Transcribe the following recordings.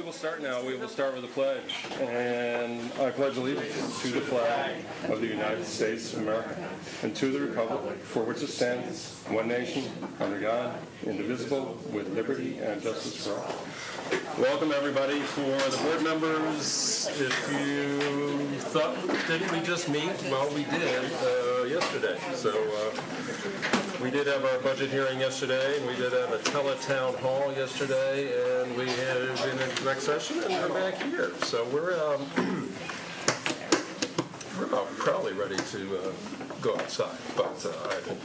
will start now. We will start with a pledge. And I pledge allegiance to the flag of the United States of America and to the republic for which it stands, one nation, under God, indivisible, with liberty and justice for all. Welcome, everybody. For the board members, if you thought, didn't we just meet? Well, we did yesterday. So we did have our budget hearing yesterday, and we did have a teletown hall yesterday, and we have been in the next session, and we're back here. So we're about probably ready to go outside, but I think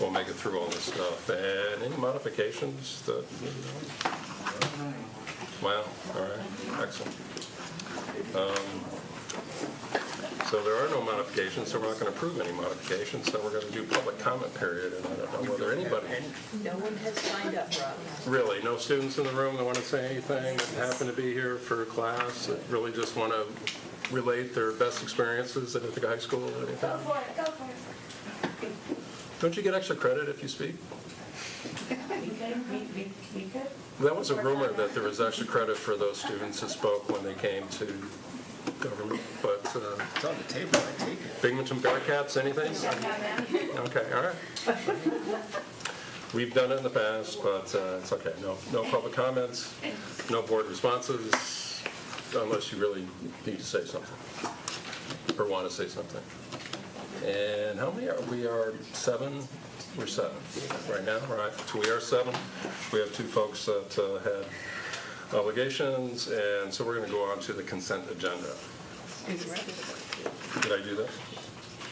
we'll make it through all this stuff. And any modifications that, Wow, all right, excellent. So there are no modifications, so we're not going to approve any modifications, so we're going to do public comment period, and I don't know whether anybody... No one has signed up, Rob. Really? No students in the room that want to say anything, that happen to be here for class, that really just want to relate their best experiences at Ithaca High School or anything? Go for it. Don't you get extra credit if you speak? We could. That was a rumor that there was extra credit for those students who spoke when they came to government, but... It's on the table, I take it. Binghamton Bearcats, anything? Okay, all right. We've done it in the past, but it's okay. No public comments, no board responses, unless you really need to say something or want to say something. And how many are we? Are 7? We're 7 right now, right? So we are 7. We have 2 folks that had obligations, and so we're going to go on to the consent agenda. Did I do that?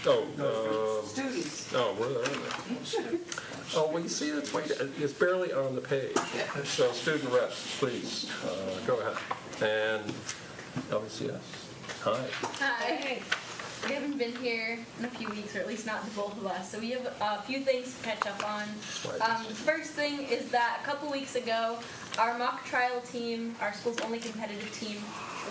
Oh, Students. oh, where are they? Oh, well, you see, it's barely on the page. So, student reps, please, go ahead. And LCS, hi. Hi. We haven't been here in a few weeks, or at least not the both of us, so we have a few things to catch up on. The first thing is that a couple weeks ago, our mock trial team, our school's only competitive team,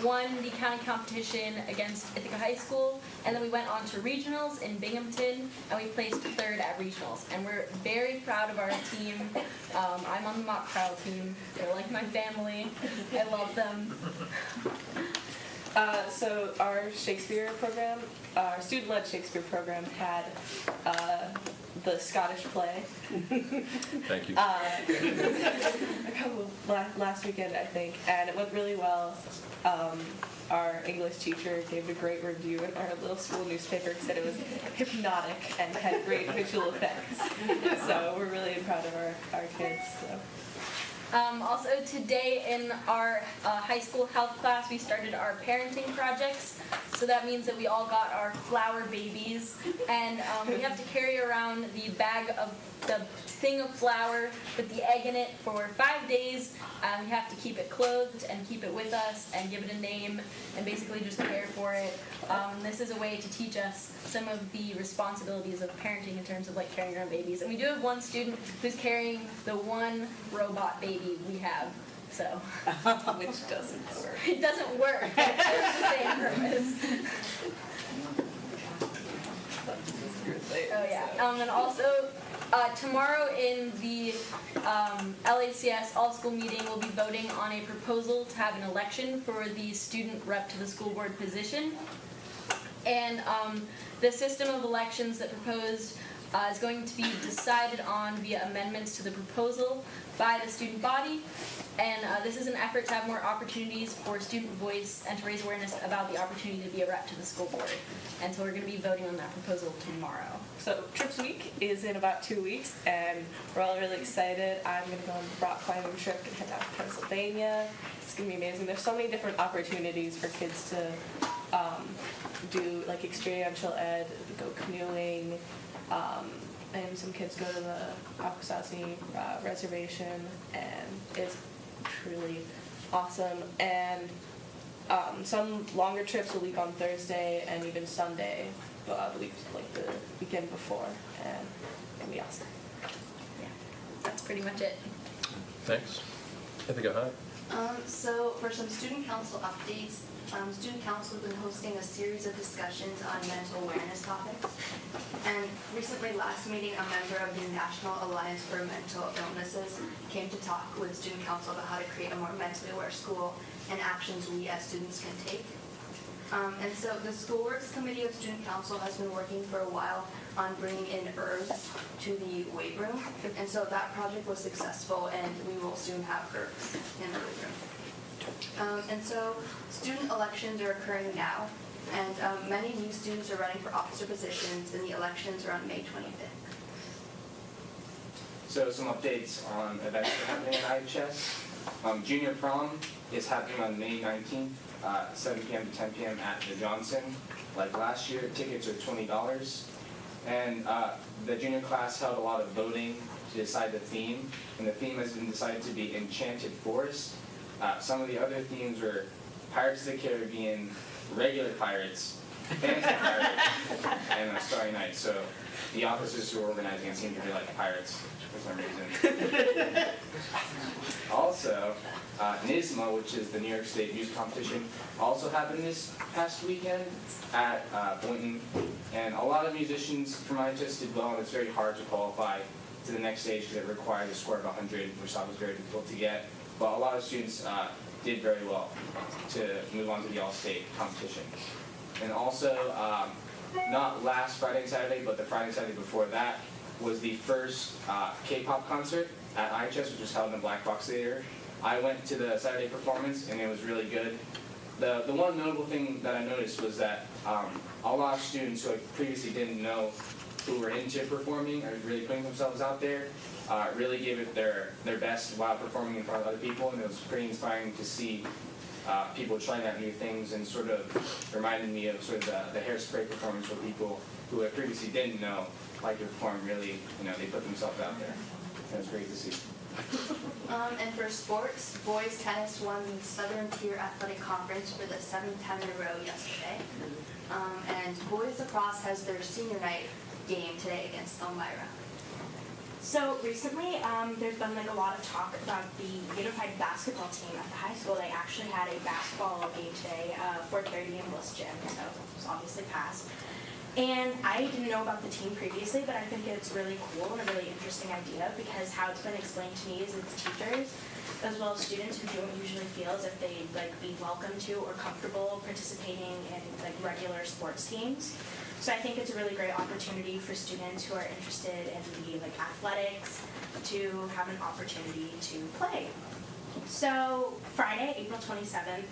won the county competition against Ithaca High School, and then we went on to regionals in Binghamton, and we placed 3rd at regionals. And we're very proud of our team. I'm on the mock trial team. They're like my family. I love them. So our Shakespeare program, our student-led Shakespeare program had the Scottish play. Thank you. A couple last weekend, I think, and it went really well. Our English teacher gave a great review in our little school newspaper, said it was hypnotic and had great visual effects. So we're really proud of our kids. So. Also today in our high school health class, we started our parenting projects. So that means that we all got our flower babies, and we have to carry around the thing of flour with the egg in it for 5 days. We have to keep it clothed and keep it with us and give it a name and basically just care for it. This is a way to teach us some of the responsibilities of parenting in terms of like carrying around babies. And we do have one student who's carrying the one robot baby we have. So, Which doesn't work. It doesn't work. It serves the same purpose. Oh yeah. And also, tomorrow in the LACS all-school meeting, we'll be voting on a proposal to have an election for the student rep to the school board position. And the system of elections that proposed is going to be decided on via amendments to the proposal by the student body. And this is an effort to have more opportunities for student voice and to raise awareness about the opportunity to be a rep to the school board. And so we're going to be voting on that proposal tomorrow. So Trips Week is in about 2 weeks, and we're all really excited. I'm going to go on a rock climbing trip and head out to Pennsylvania. It's going to be amazing. There's so many different opportunities for kids to do like experiential ed, go canoeing, and some kids go to the Akwesasne reservation, and it's truly awesome. And some longer trips will leave on Thursday and even Sunday, the weekend before, and it'll be awesome. Yeah, that's pretty much it. Thanks. I think I had. So for some student council updates, student council has been hosting a series of discussions on mental awareness topics. And recently, last meeting, a member of the National Alliance for Mental Illnesses came to talk with Student Council about how to create a more mentally aware school and actions we as students can take. And so the Schoolworks Committee of Student Council has been working for a while on bringing in herbs to the weight room. And so that project was successful, and we will soon have herbs in the weight room. And so student elections are occurring now, and many new students are running for officer positions, and the elections are on May 25th. So some updates on events that are happening at IHS. Junior prom is happening on May 19th, 7 p.m. to 10 p.m. at the Johnson. Like last year, tickets are $20. And the junior class held a lot of voting to decide the theme, and the theme has been decided to be Enchanted Forest. Some of the other themes were Pirates of the Caribbean, regular pirates, fantasy pirates, and Starry Night. So the officers who were organizing it seemed to be like pirates for some reason. Also, NISMA, which is the New York State Music Competition, also happened this past weekend at Boynton. And a lot of musicians from IHS did well, and it's very hard to qualify to the next stage because it requires a score of 100, which I thought was very difficult to get. But a lot of students did very well to move on to the all-state competition. And also, not last Friday and Saturday, but the Friday and Saturday before that, was the first K-pop concert at IHS, which was held in the Black Box Theater. I went to the Saturday performance, and it was really good. The one notable thing that I noticed was that a lot of students who I previously didn't know who were into performing or really putting themselves out there really gave it their best while performing in front of other people, and it was pretty inspiring to see people trying out new things, and sort of reminded me of sort of the Hairspray performance where people who I previously didn't know like to perform really, they put themselves out there. It was great to see. And for sports, boys tennis won the Southern Tier Athletic Conference for the 7th time in a row yesterday. And boys lacrosse has their senior night game today against Elmira. So recently, there's been like a lot of talk about the unified basketball team at the high school. They actually had a basketball game today, 4:30 in Bliss Gym, so it was obviously passed. And I didn't know about the team previously, but I think it's really cool and a really interesting idea because how it's been explained to me is its teachers, as well as students who don't usually feel as if they'd be welcome to or comfortable participating in regular sports teams. So I think it's a really great opportunity for students who are interested in the athletics to have an opportunity to play. So Friday, April 27th,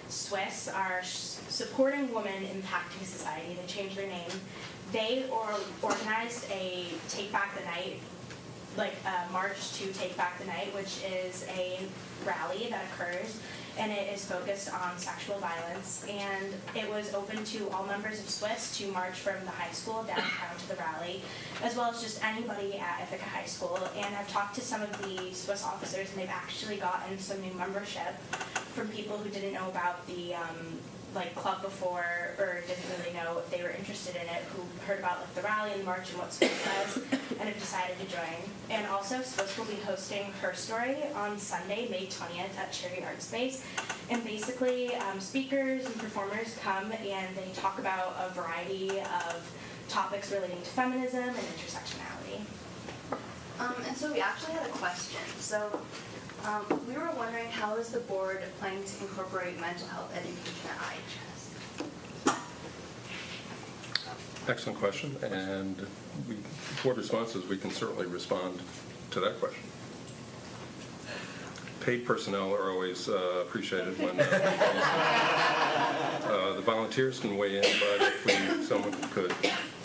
Swiss, our Supporting Women Impacting Society, they changed their name. They organized a Take Back the Night, March to Take Back the Night, which is a rally that occurs, and it is focused on sexual violence. And it was open to all members of Swiss to march from the high school downtown to the rally, as well as just anybody at Ithaca High School. And I've talked to some of the Swiss officers, and they've actually gotten some new membership from people who didn't know about the club before or didn't really know if they were interested in it, who heard about the rally and the march and what Swiss does and have decided to join. And also Swiss will be hosting Her Story on Sunday, May 20th at Cherry Art Space. And basically speakers and performers come and they talk about a variety of topics relating to feminism and intersectionality. And so we actually had a question. So we were wondering, how is the board planning to incorporate mental health education at IHS? Excellent question, and board responses, we can certainly respond to that question. Paid personnel are always appreciated when the volunteers can weigh in, but if someone could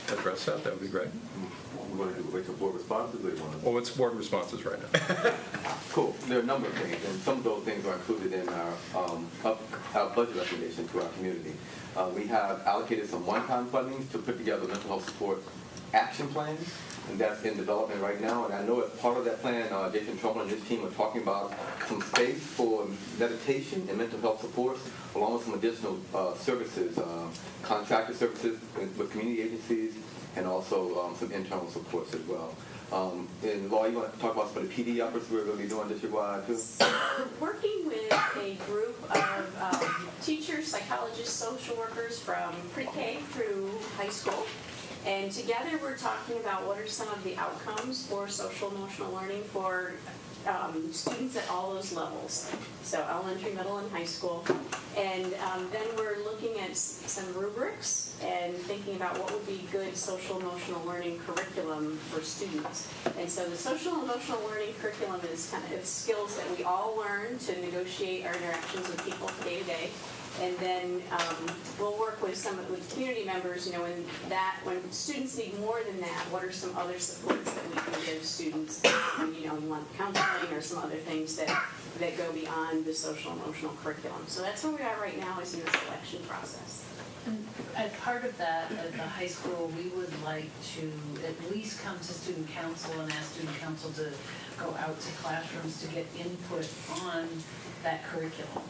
address that, that would be great. You want to do wait till board responses, or you want to? Well, it's board responses right now. Cool. There are a number of things, and some of those things are included in our budget recommendation to our community. We have allocated some one-time funding to put together mental health support action plans, and that's in development right now. And I know as part of that plan, Jason Trumbull and his team are talking about some space for meditation and mental health support, along with some additional services, contracted services with community agencies, and also some internal supports as well. And Laura, you want to talk about some of the PD efforts we're going to be doing district-wide too? So working with a group of teachers, psychologists, social workers from pre-K through high school, And together we're talking about what are some of the outcomes for social emotional learning for students at all those levels, so elementary, middle, and high school. And then we're looking at some rubrics and thinking about what would be good social emotional learning curriculum for students. And so the social emotional learning curriculum is kind of skills that we all learn to negotiate our interactions with people day to day. And then we'll work with with community members, when students need more than that, what are some other supports that we can give students, you want counseling or some other things that go beyond the social emotional curriculum. So that's where we are right now, is in the selection process. And as part of that, at the high school, we would like to at least come to student council and ask student council to go out to classrooms to get input on that curriculum.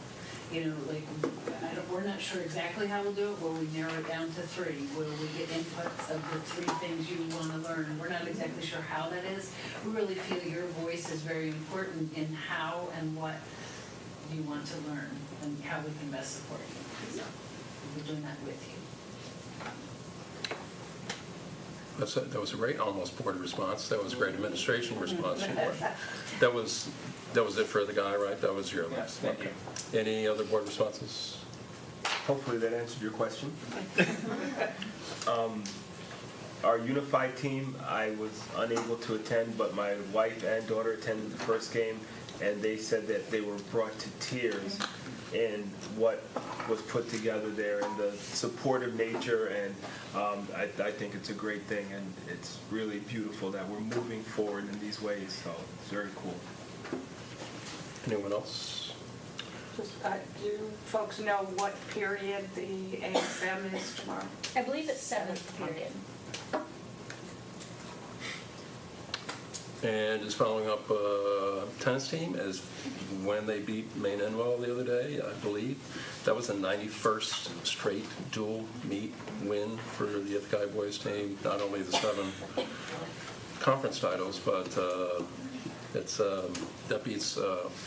We're not sure exactly how we'll do it. Will we narrow it down to 3? Will we get inputs of the 3 things you want to learn? We're not exactly sure how that is. We really feel your voice is very important in how and what you want to learn and how we can best support you. So we'll be doing that with you. That was a great almost board response. That was a great administration response. That was it for the guy, right? That was your last. Thank you. Any other board responses? Hopefully that answered your question. Our unified team, I was unable to attend, but my wife and daughter attended the first game, and they said that they were brought to tears in what was put together there and the supportive nature, and I think it's a great thing, and it's really beautiful that we're moving forward in these ways, so it's very cool. Anyone else? Do folks know what period the ASM is tomorrow? I believe it's 7th period. And just following up, tennis team is when they beat Maine Enwell the other day, I believe. That was the 91st straight dual meet win for the Ithaca boys team. Not only the 7 conference titles, but that beats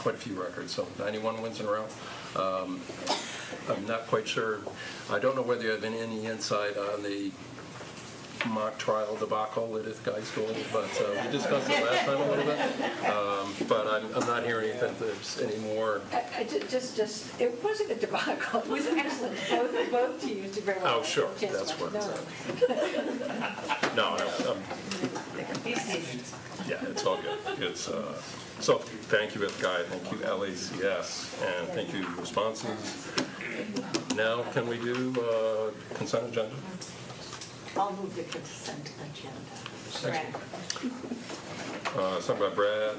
quite a few records. So 91 wins in a row. I'm not quite sure. I don't know whether you have any insight on the mock trial debacle at Ithaca High School, but we discussed it last time a little bit. But I'm not hearing anything. There's any more. It wasn't a debacle. It was excellent. Both teams did very well. Oh, sure. That's what. No. Yeah, it's all good. It's so thank you, Ithaca. Thank you, LACS, and thank you, responses. Now, can we do consent agenda? I'll move the consent agenda. Something about Brad.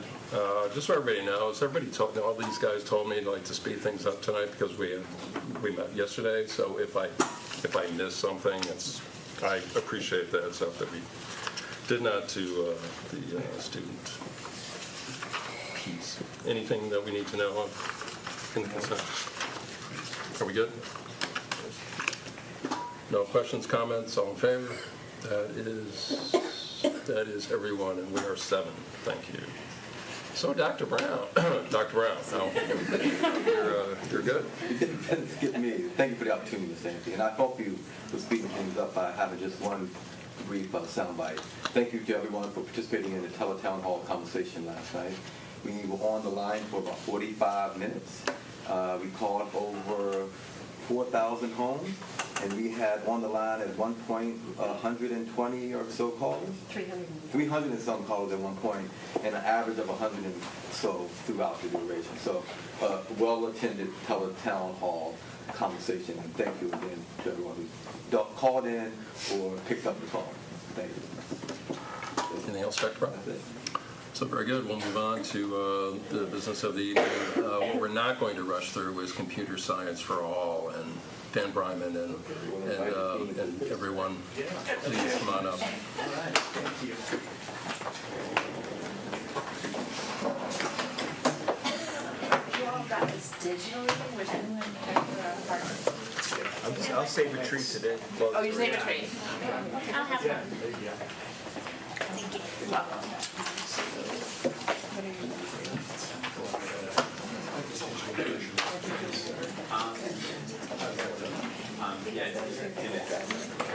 Just so everybody knows, all these guys told me like to speed things up tonight because we met yesterday. So if I miss something, I appreciate the heads up that we did not do the student piece. Anything that we need to know in the consent? Are we good? No questions, comments, all in favor? That is everyone, and we are 7. Thank you. So, Dr. Brown, you're good. You didn't skip me. Thank you for the opportunity, Mr. Anthony. And I hope you will speeding things up by having just one brief soundbite. Thank you to everyone for participating in the Teletown Hall conversation last night. We were on the line for about 45 minutes. We called over 4,000 homes, and we had on the line at one point 120 or so callers. 300 and some callers at one point, and an average of 100 and so throughout the duration. So, well-attended Teletown Hall conversation, and thank you again to everyone who called in or picked up the phone. Thank you. Anything else, Dr. Brown? So very good. We'll move on to the business of the evening. What we're not going to rush through is computer science for all, and Dan Bryman and everyone, please come on up. You all got this digitally? Was anyone I'll save a treat today. Oh, you save a tree. I'll have one. Thank you. You're welcome.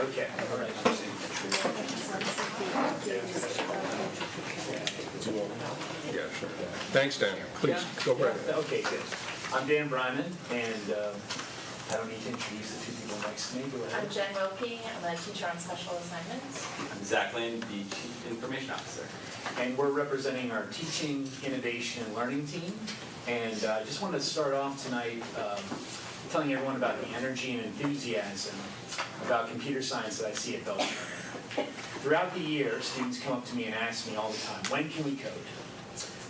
Okay. All right. Thanks, Dan. Please, go right ahead. Okay, good. I'm Dan Bryman, and I don't need to introduce the two people next to me. Go ahead. I'm Jen Wilkie. I'm a teacher on special assignments. I'm Zach Lynn, the Chief Information Officer. And we're representing our teaching, innovation, and learning team. And I just wanted to start off tonight telling everyone about the energy and enthusiasm about computer science that I see at Belcher. Throughout the year, students come up to me and ask me all the time, when can we code?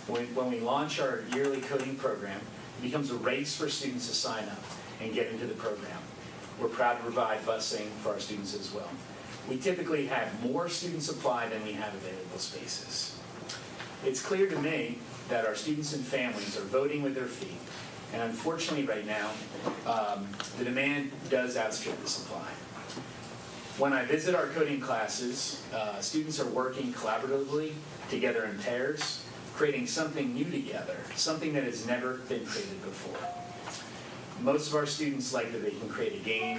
When we launch our yearly coding program, it becomes a race for students to sign up and get into the program. We're proud to provide busing for our students as well. We typically have more students apply than we have available spaces. It's clear to me that our students and families are voting with their feet. And unfortunately right now, the demand does outstrip the supply. When I visit our coding classes, students are working collaboratively together in pairs, creating something new together, something that has never been created before. Most of our students like that they can create a game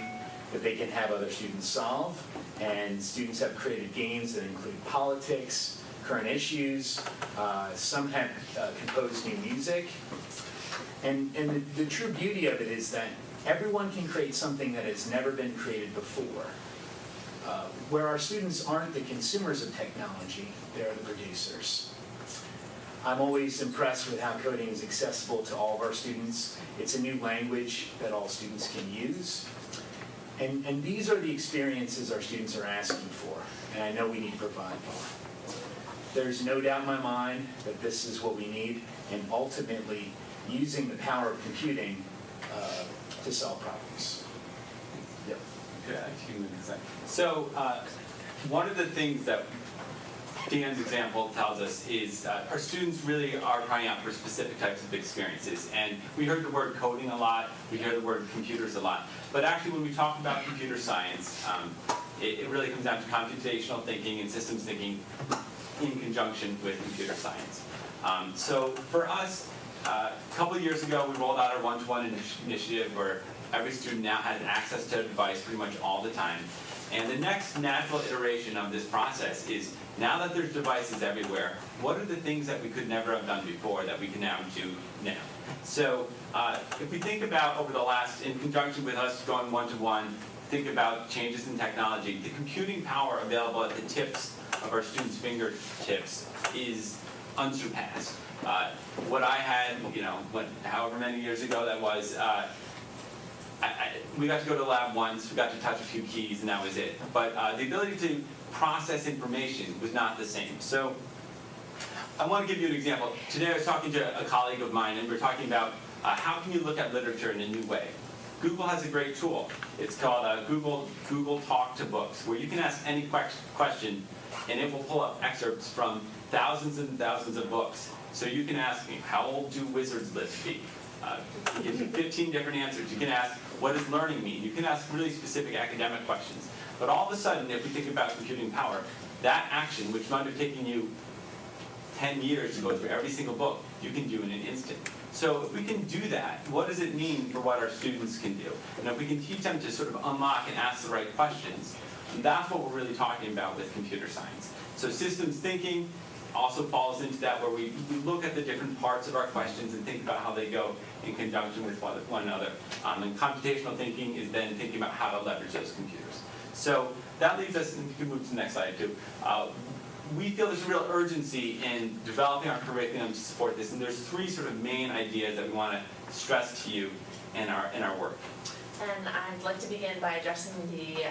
that they can have other students solve, and students have created games that include politics, current issues, some have composed new music. And the true beauty of it is that everyone can create something that has never been created before. Where our students aren't the consumers of technology, they're the producers. I'm always impressed with how coding is accessible to all of our students. It's a new language that all students can use. And these are the experiences our students are asking for, and I know we need to provide more. There's no doubt in my mind that this is what we need, and ultimately using the power of computing to solve problems. Yep. So one of the things that Dan's example tells us is our students really are crying out for specific types of experiences. And we heard the word coding a lot, we hear the word computers a lot. But actually when we talk about computer science, it really comes down to computational thinking and systems thinking in conjunction with computer science. So for us, a couple of years ago we rolled out our one-to-one initiative where every student now has access to a device pretty much all the time. And the next natural iteration of this process is, now that there's devices everywhere, what are the things that we could never have done before that we can now do now? So if we think about over the last, in conjunction with us going one-to-one, think about changes in technology, the computing power available at the tips of our students' fingertips is unsurpassed. What I had, however many years ago that was, we got to go to the lab once, we got to touch a few keys, and that was it. But the ability to process information was not the same. So I want to give you an example. Today I was talking to a colleague of mine, and we were talking about how can you look at literature in a new way. Google has a great tool. It's called Google Talk to Books, where you can ask any question, and it will pull up excerpts from thousands and thousands of books. So you can ask me, how old do wizards live to be? It gives you 15 different answers. You can ask, what does learning mean? You can ask really specific academic questions. But all of a sudden, if we think about computing power, that action, which might have taken you 10 years to go through every single book, you can do in an instant. So if we can do that, what does it mean for what our students can do? And if we can teach them to sort of unlock and ask the right questions, that's what we're really talking about with computer science. So systems thinking also falls into that, where we look at the different parts of our questions and think about how they go in conjunction with one another. And computational thinking is then thinking about how to leverage those computers. So that leads us, and you can move to the next slide too. We feel there's a real urgency in developing our curriculum to support this, and there's three sort of main ideas that we want to stress to you in our work. And I'd like to begin by addressing the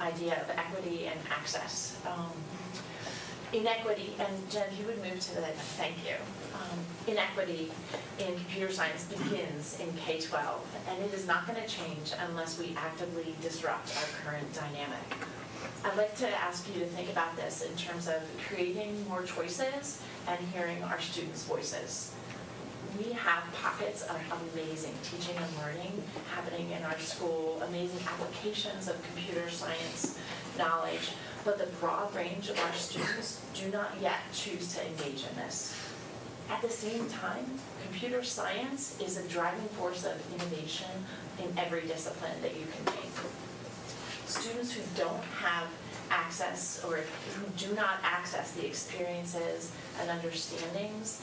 idea of equity and access. Inequity, and Jen, if you would move to the, thank you. Inequity in computer science begins in K-12, and it is not going to change unless we actively disrupt our current dynamic. I'd like to ask you to think about this in terms of creating more choices and hearing our students' voices. We have pockets of amazing teaching and learning happening in our school, amazing applications of computer science knowledge, but the broad range of our students do not yet choose to engage in this. At the same time, computer science is a driving force of innovation in every discipline that you can take. Students who don't have access or who do not access the experiences and understandings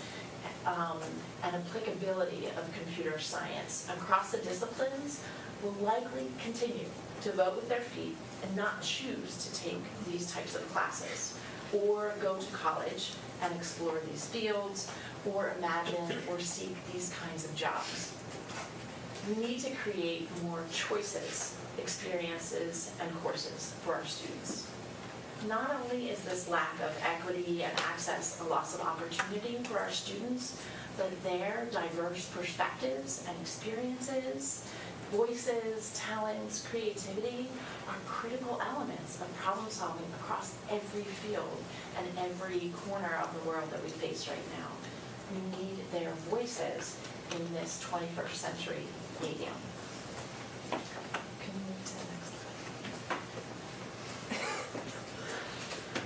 and applicability of computer science across the disciplines will likely continue to vote with their feet and not choose to take these types of classes or go to college and explore these fields or imagine or seek these kinds of jobs. We need to create more choices, experiences, and courses for our students. Not only is this lack of equity and access a loss of opportunity for our students, but their diverse perspectives and experiences, voices, talents, creativity are critical elements of problem solving across every field and every corner of the world that we face right now. We need their voices in this 21st century medium. Can you move to the next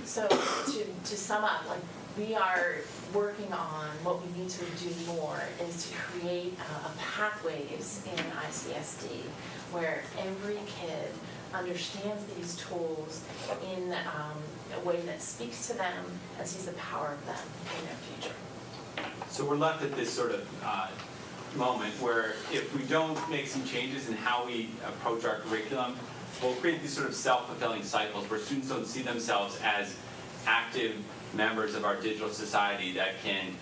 slide? So to sum up, like, we are working on what we need to do more is to create pathways in ICSD where every kid understands these tools in a way that speaks to them and sees the power of them in their future. So we're left at this sort of moment where if we don't make some changes in how we approach our curriculum, we'll create these sort of self-fulfilling cycles where students don't see themselves as active members of our digital society that can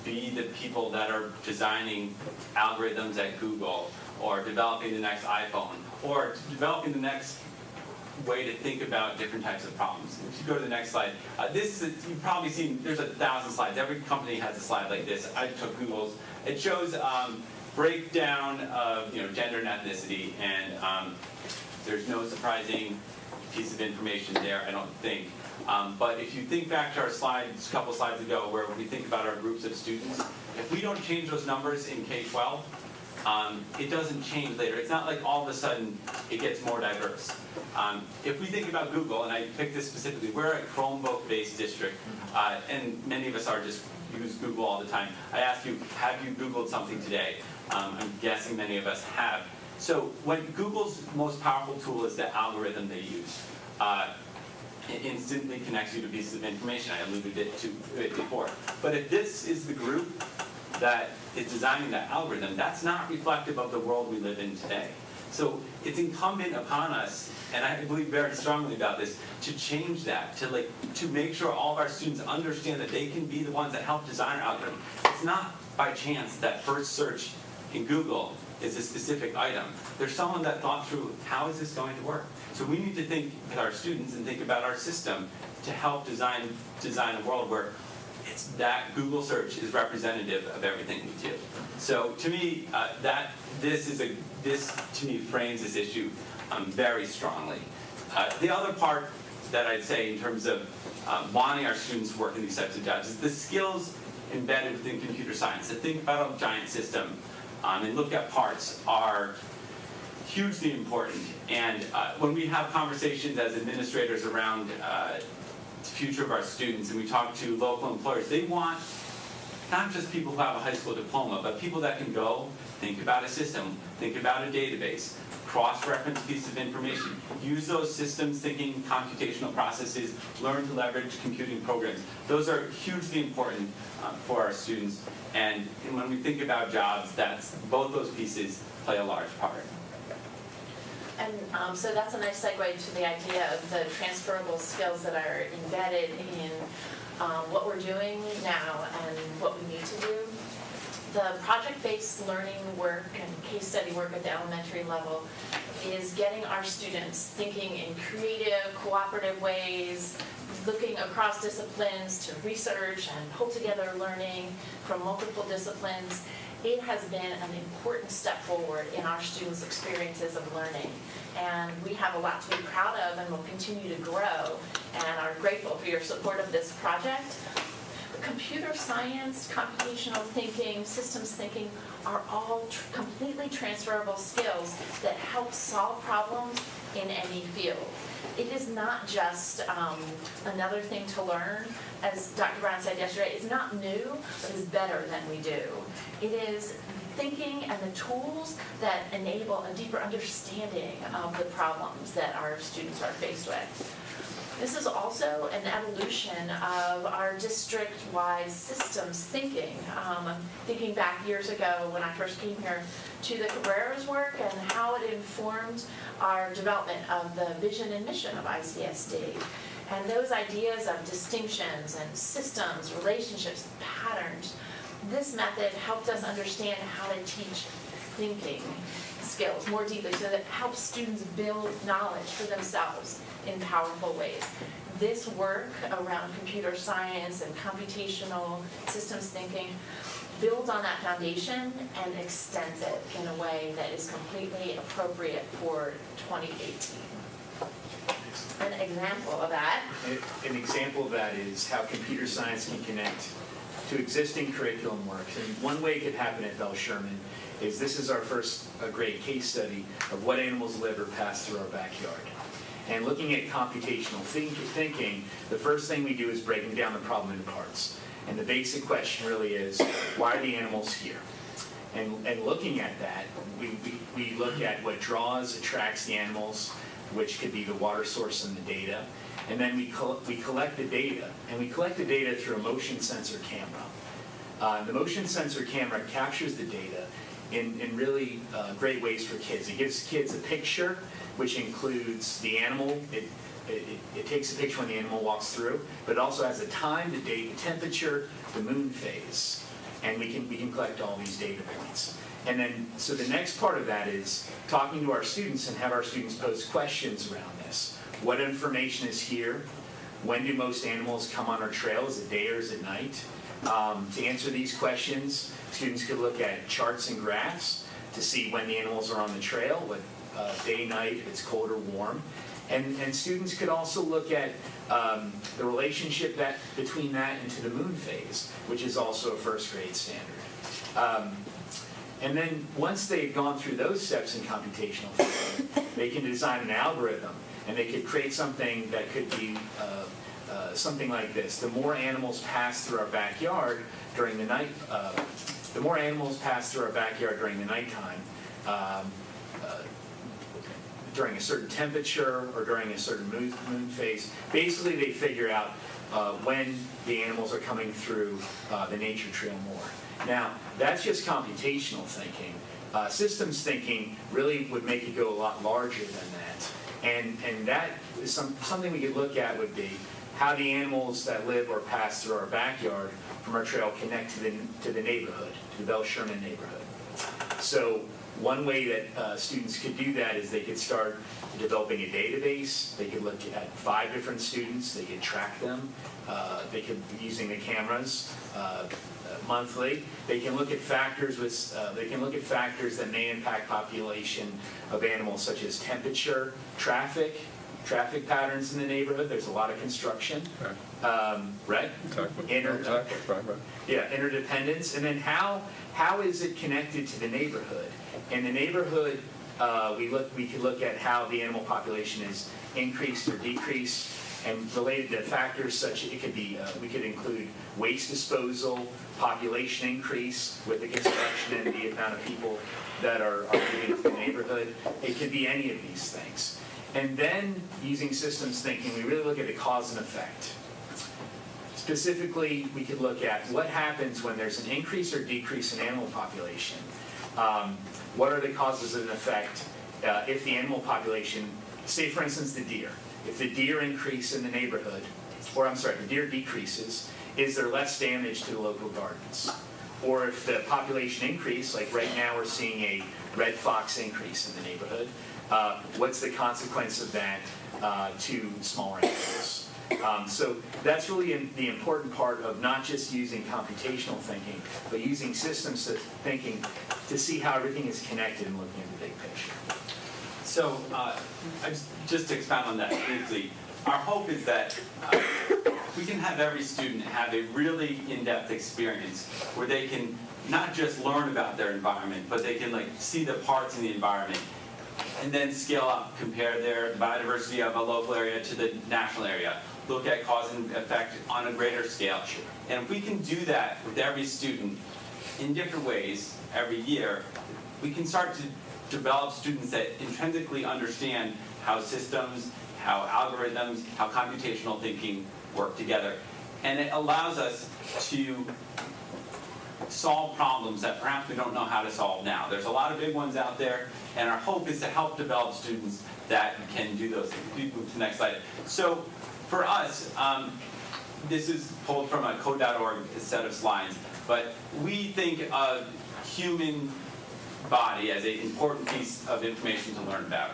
be the people that are designing algorithms at Google or developing the next iPhone or developing the next way to think about different types of problems. If you go to the next slide, you've probably seen, there's 1,000 slides. Every company has a slide like this. I took Google's. It shows breakdown of gender and ethnicity, and there's no surprising piece of information there, I don't think. But if you think back to our slides, a couple slides ago, where we think about our groups of students, if we don't change those numbers in K-12, it doesn't change later. It's not like all of a sudden it gets more diverse. If we think about Google, and I picked this specifically, we're a Chromebook-based district, and many of us just use Google all the time. I asked you, have you Googled something today? I'm guessing many of us have. So when Google's most powerful tool is the algorithm they use. It instantly connects you to pieces of information. I alluded to it before. But if this is the group that is designing that algorithm, that's not reflective of the world we live in today. So it's incumbent upon us, and I believe very strongly about this, to change that, to make sure all of our students understand that they can be the ones that help design our algorithm. It's not by chance that first search in Google is a specific item. There's someone that thought through, how is this going to work? So we need to think with our students and think about our system to help design a world where it's that Google search is representative of everything we do. So to me, this to me frames this issue very strongly. The other part that I'd say in terms of wanting our students to work in these types of jobs is the skills embedded within computer science. To think about a giant system and look at parts are hugely important. And when we have conversations as administrators around the future of our students, and we talk to local employers, they want not just people who have a high school diploma, but people that can go think about a system, think about a database, cross-reference pieces of information, use those systems thinking computational processes, learn to leverage computing programs. Those are hugely important for our students. And when we think about jobs, both those pieces play a large part. And so that's a nice segue to the idea of the transferable skills that are embedded in what we're doing now and what we need to do. The project-based learning work and case study work at the elementary level is getting our students thinking in creative, cooperative ways, looking across disciplines to research and pull together learning from multiple disciplines. It has been an important step forward in our students' experiences of learning. And we have a lot to be proud of and will continue to grow and are grateful for your support of this project. Computer science, computational thinking, systems thinking are all completely transferable skills that help solve problems in any field. It is not just another thing to learn. As Dr. Brown said yesterday, it's not new, but it's better than we do. It is thinking and the tools that enable a deeper understanding of the problems that our students are faced with. This is also an evolution of our district-wide systems thinking. Thinking back years ago when I first came here to the Cabrera's work and how it informed our development of the vision and mission of ICSD. And those ideas of distinctions and systems, relationships, patterns, this method helped us understand how to teach thinking skills more deeply so that it helps students build knowledge for themselves in powerful ways. This work around computer science and computational systems thinking builds on that foundation and extends it in a way that is completely appropriate for 2018. An example of that. An example of that is how computer science can connect to existing curriculum work. And one way it could happen at Bell Sherman is this is our first grade case study of what animals live or pass through our backyard. And looking at computational thinking, the first thing we do is breaking down the problem into parts. And the basic question really is, why are the animals here? And looking at that, we look at what draws, attracts the animals, which could be the water source and the data. And then we collect the data, and we collect the data through a motion sensor camera. The motion sensor camera captures the data in really great ways for kids. It gives kids a picture, which includes the animal. It takes a picture when the animal walks through, but it also has the time, the date, the temperature, the moon phase, and we can collect all these data points. And then, so the next part of that is talking to our students and have our students pose questions around this. What information is here? When do most animals come on our trail? Is it day or is it night? To answer these questions, students could look at charts and graphs to see when the animals are on the trail, what day, night, if it's cold or warm. And students could also look at the relationship between that and to the moon phase, which is also a first grade standard. And then once they've gone through those steps in computational thinking, they can design an algorithm, and they could create something that could be something like this. The more animals pass through our backyard during the night, nighttime, during a certain temperature or during a certain moon phase, basically they figure out when the animals are coming through the nature trail more. Now, that's just computational thinking. Systems thinking really would make it go a lot larger than that. And that is something we could look at would be how the animals that live or pass through our backyard from our trail connect to the neighborhood, to the Bell Sherman neighborhood. So one way that students could do that is they could start developing a database. They could look at 5 different students. They could track them. They could, using the cameras monthly. They can look at factors that may impact population of animals, such as temperature, traffic patterns in the neighborhood. There's a lot of construction, right? Exactly. Right. Yeah, interdependence, and then how is it connected to the neighborhood? In the neighborhood, we could look at how the animal population is increased or decreased, and related to factors such it could be we could include waste disposal, population increase with the construction and the amount of people that are moving into the neighborhood. It could be any of these things. And then, using systems thinking, we really look at the cause and effect. Specifically, we could look at what happens when there's an increase or decrease in animal population. What are the causes and effect if the animal population, say for instance the deer, if the deer increase in the neighborhood, or I'm sorry, if the deer decreases, is there less damage to the local gardens? Or if the population increase, like right now we're seeing a red fox increase in the neighborhood, what's the consequence of that to smaller animals? So that's really the important part of not just using computational thinking, but using systems thinking to see how everything is connected and looking at the big picture. So just to expound on that briefly, our hope is that we can have every student have a really in-depth experience where they can not just learn about their environment, but they can see the parts in the environment and then scale up, compare their biodiversity of a local area to the national area, look at cause and effect on a greater scale. And if we can do that with every student in different ways every year, we can start to develop students that intrinsically understand how systems, how algorithms, how computational thinking work together. And it allows us to solve problems that perhaps we don't know how to solve now. There's a lot of big ones out there, and our hope is to help develop students that can do those things. Please move to the next slide. So for us, this is pulled from a code.org set of slides, but we think of human body as an important piece of information to learn about.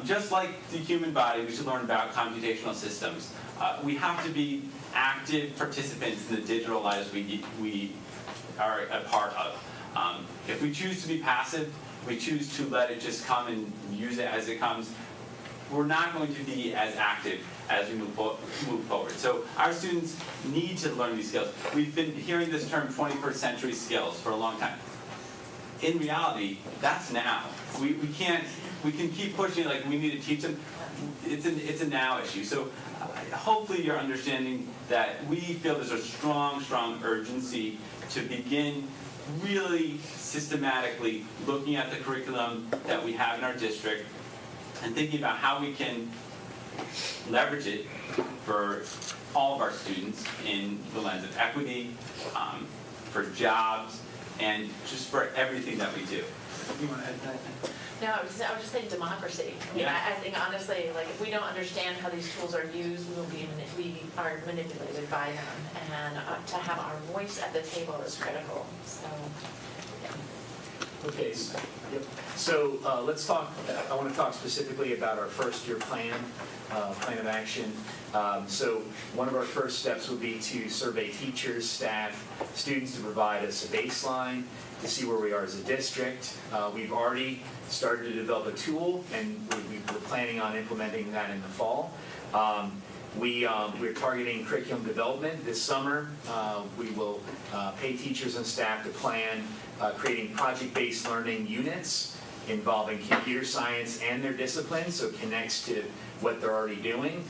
Just like the human body, we should learn about computational systems. We have to be active participants in the digital lives we are a part of. If we choose to be passive, we choose to let it just come and use it as it comes, we're not going to be as active as we move forward. So our students need to learn these skills. We've been hearing this term 21st century skills for a long time. In reality, that's now. We can keep pushing it like we need to teach them. It's a now issue. So hopefully you're understanding that we feel there's a strong urgency to begin really systematically looking at the curriculum that we have in our district and thinking about how we can leverage it for all of our students in the lens of equity, for jobs, and just for everything that we do. You want to add that? No, I was just saying democracy. I mean, I think honestly, like if we don't understand how these tools are used, we are manipulated by them, and to have our voice at the table is critical. So, yeah. Okay, so let's talk. I want to talk specifically about our first-year plan of action. So one of our first steps would be to survey teachers, staff, students to provide us a baseline to see where we are as a district. We've already started to develop a tool, and we're planning on implementing that in the fall. We're targeting curriculum development this summer. We will pay teachers and staff to plan creating project-based learning units involving computer science and their disciplines, so it connects to what they're already doing.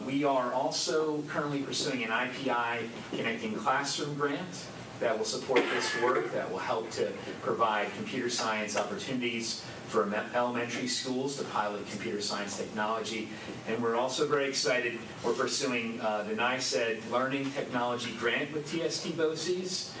We are also currently pursuing an IPI Connecting Classroom grant that will support this work, that will help to provide computer science opportunities for elementary schools to pilot computer science technology. And we're also very excited, we're pursuing the NICED Learning Technology Grant with TST BOCES.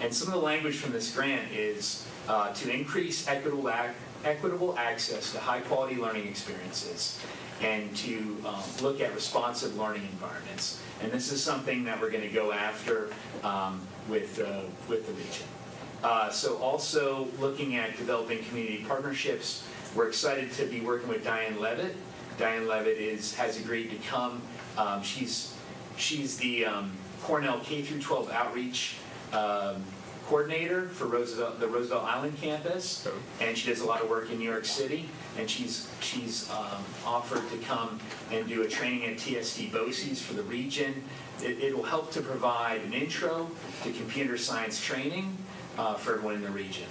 And some of the language from this grant is to increase equitable access to high-quality learning experiences and to look at responsive learning environments. And this is something that we're going to go after with the region. So also looking at developing community partnerships, we're excited to be working with Diane Levitt. Diane Levitt has agreed to come. She's the Cornell K-12 outreach coordinator for the Roosevelt Island campus, and she does a lot of work in New York City. And she's offered to come and do a training at TST BOCES for the region. It will help to provide an intro to computer science training for everyone in the region.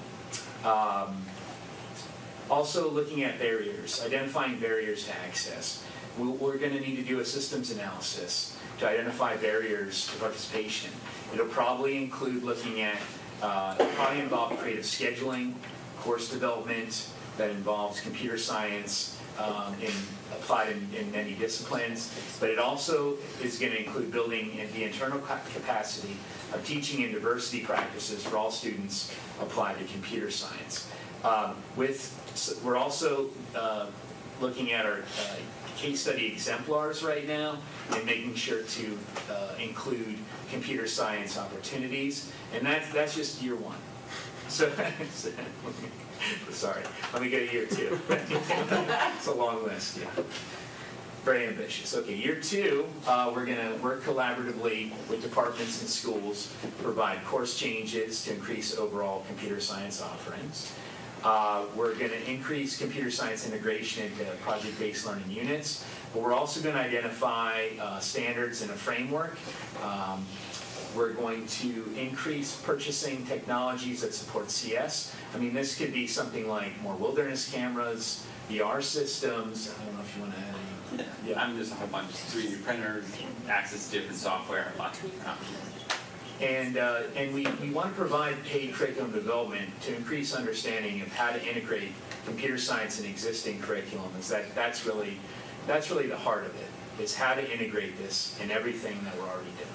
Also looking at barriers, identifying barriers to access. We're going to need to do a systems analysis to identify barriers to participation. It'll probably include looking at, probably involve creative scheduling, course development that involves computer science applied in many disciplines, but it also is going to include building the internal capacity of teaching and diversity practices for all students applied to computer science. We're also looking at our case study exemplars right now and making sure to include computer science opportunities, and that's just year one. So, sorry, let me go to year two. It's a long list, yeah. Very ambitious. Okay, year two, we're going to work collaboratively with departments and schools to provide course changes to increase overall computer science offerings. We're going to increase computer science integration into project-based learning units, but we're also going to identify standards and a framework. We're going to increase purchasing technologies that support CS. I mean, this could be something like more wilderness cameras, VR systems. I don't know if you want to add any. Yeah. There's a whole bunch of 3D printers, access to different software, lots of different options. And we want to provide paid curriculum development to increase understanding of how to integrate computer science in existing curriculum. That's really that's really the heart of it, is how to integrate this in everything that we're already doing.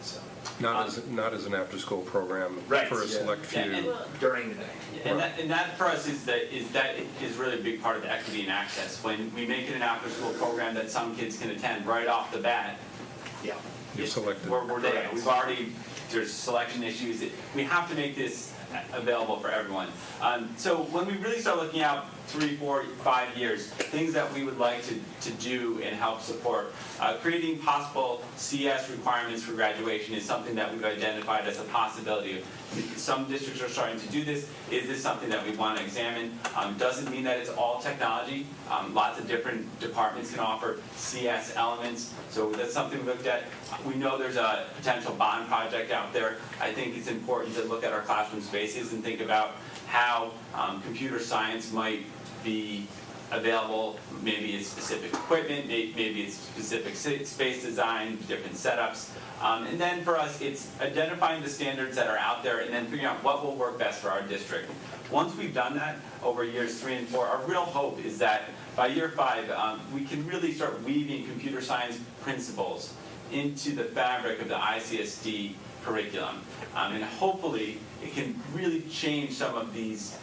So, Not as an after-school program Right. for a select few. And- during the day. And that for us is really a big part of the equity and access. When we make it an after-school program that some kids can attend right off the bat, Yeah. You're selected. we're there. We've already, there's selection issues. We have to make this available for everyone. So when we really start looking out 3, 4, 5 years, things that we would like to do and help support, creating possible CS requirements for graduation is something that we've identified as a possibility. Some districts are starting to do this. Is this something that we want to examine? Doesn't mean that it's all technology. Lots of different departments can offer CS elements, so that's something we looked at. We know there's a potential bond project out there. I think it's important to look at our classroom spaces and think about how computer science might be available. Maybe it's specific equipment, maybe it's specific space design, different setups. And then for us, it's identifying the standards that are out there and then figuring out what will work best for our district. Once we've done that over years 3 and 4, our real hope is that by year 5, we can really start weaving computer science principles into the fabric of the ICSD curriculum. And hopefully, it can really change some of these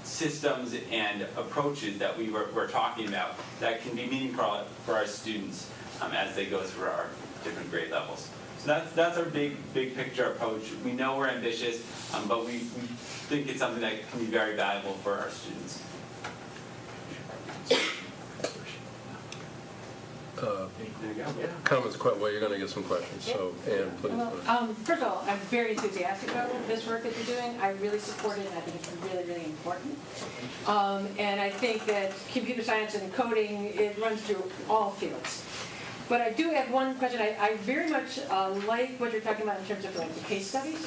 systems and approaches that we're talking about that can be meaningful for our students as they go through our different grade levels. So that's our big picture approach. We know we're ambitious, but we think it's something that can be very valuable for our students. Comments, well, you're going to get some questions, so Ann, please. Well, first of all, I'm very enthusiastic about this work that you're doing. I really support it, and I think it's really, really important. And I think that computer science and coding, it runs through all fields. But I do have one question. I very much like what you're talking about in terms of like the case studies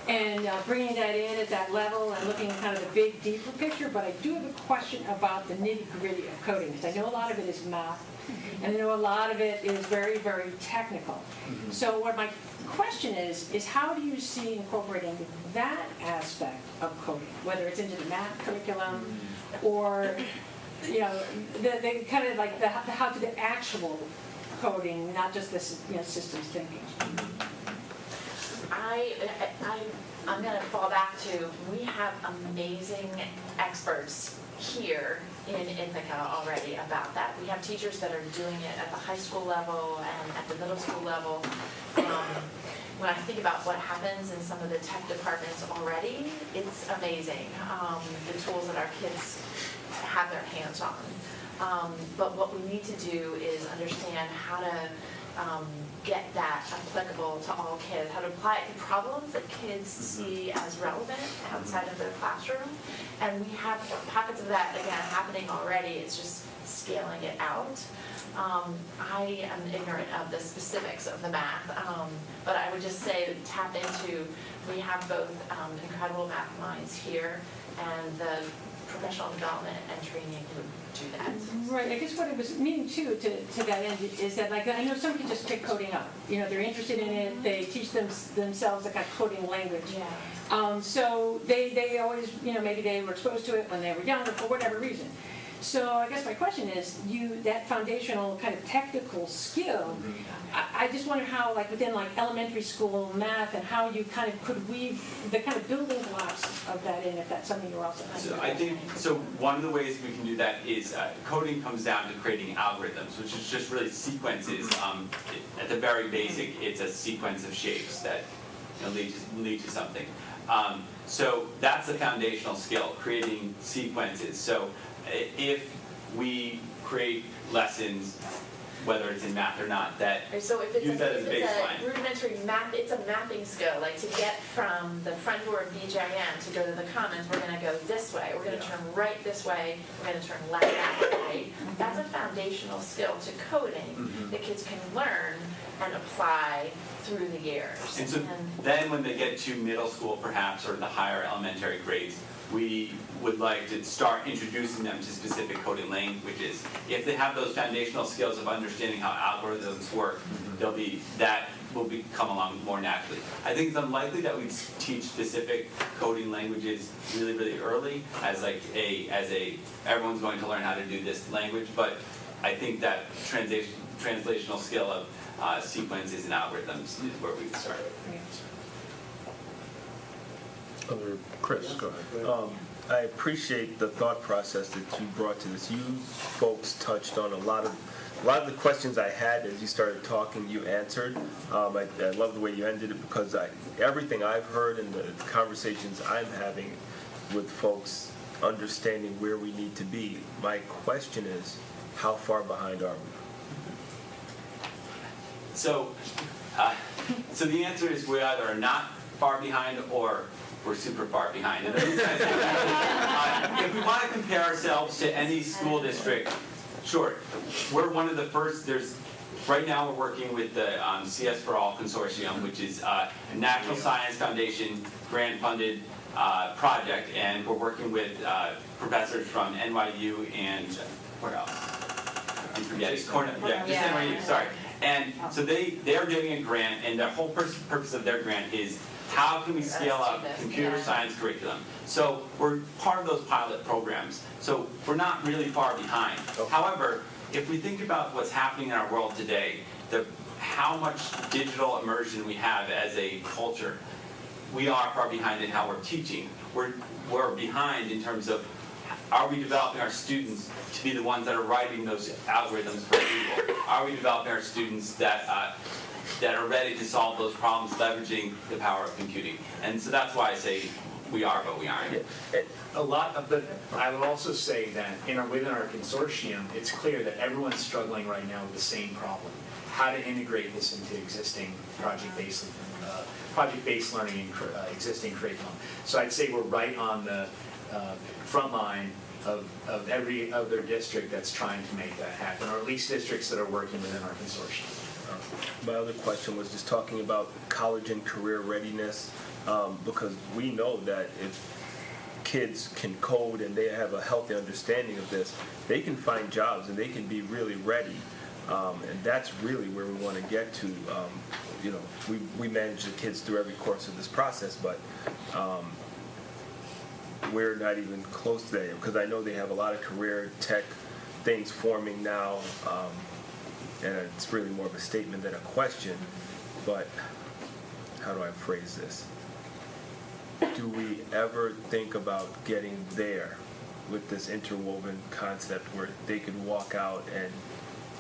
and bringing that in at that level and looking at kind of the big, deeper picture. But I do have a question about the nitty-gritty of coding, because I know a lot of it is math, and I know a lot of it is very, very technical. So what my question is how do you see incorporating that aspect of coding, whether it's into the math curriculum or, you know, the kind of like the how to the actual coding, not just this, you know, systems thinking. I'm going to fall back to, we have amazing experts here in Ithaca already about that. We have teachers that are doing it at the high school level and at the middle school level. When I think about what happens in some of the tech departments already, it's amazing, the tools that our kids have their hands on. But what we need to do is understand how to get that applicable to all kids, how to apply it to problems that kids see as relevant outside of their classroom. And we have pockets of that, again, happening already. It's just scaling it out. I am ignorant of the specifics of the math, but I would just say tap into, we have both incredible math minds here and the professional development and training would do that. Right, I guess what it was meaning too, to that end, is that like, I know some can just pick coding up. You know, they're interested in it, they teach themselves the kind of coding language. Yeah. So they always, you know, maybe they were exposed to it when they were younger for whatever reason. So I guess my question is, that foundational kind of technical skill, I just wonder how, like within like elementary school math, and how you kind of could weave the kind of building blocks of that in, if that's something you're also. So I think, so one of the ways we can do that is coding comes down to creating algorithms, which is just really sequences. At the very basic, it's a sequence of shapes that, you know, lead to something. So that's the foundational skill, creating sequences. So if we create lessons, whether it's in math or not, that so if it's use that as a baseline. a rudimentary map, it's a mapping skill. Like to get from the front door of BJM to go to the Commons, we're going to go this way. We're going to turn right this way. We're going to turn left that way. That's a foundational skill to coding that kids can learn and apply through the years. And so then when they get to middle school perhaps, or the higher elementary grades, we would like to start introducing them to specific coding languages. If they have those foundational skills of understanding how algorithms work, that will come along more naturally. I think it's unlikely that we teach specific coding languages really, really early as everyone's going to learn how to do this language, but I think that translational skill of sequences and algorithms is where we start. Chris, go ahead. I appreciate the thought process that you brought to this. You folks touched on a lot of the questions I had as you started talking. You answered. I love the way you ended it because everything I've heard in the conversations I'm having with folks, understanding where we need to be. My question is, how far behind are we? So the answer is we either are not far behind or we're super far behind. If we want to compare ourselves to any school district, sure. We're one of the first. Right now we're working with the CS for All Consortium, which is a National Science Foundation grant-funded project, and we're working with professors from NYU and where else? I'm forgetting. Cornell. Yeah, just NYU. Sorry. And so they're getting a grant, and the whole purpose of their grant is how can we scale up computer science curriculum? So we're part of those pilot programs. So we're not really far behind. However, if we think about what's happening in our world today, how much digital immersion we have as a culture, we are far behind in how we're teaching. We're behind in terms of, are we developing our students to be the ones that are writing those algorithms for Google? Are we developing our students that are ready to solve those problems leveraging the power of computing? And so that's why I say we are, but we aren't. But I would also say that within our consortium, it's clear that everyone's struggling right now with the same problem: how to integrate this into existing project-based learning and existing curriculum. So I'd say we're right on the front line of every other district that's trying to make that happen, or at least districts that are working within our consortium. My other question was just talking about college and career readiness, because we know that if kids can code and they have a healthy understanding of this, they can find jobs and they can be really ready. And that's really where we want to get to. We manage the kids through every course of this process, but we're not even close to that, because I know they have a lot of career tech things forming now. And it's really more of a statement than a question, but how do I phrase this? Do we ever think about getting there with this interwoven concept where they could walk out and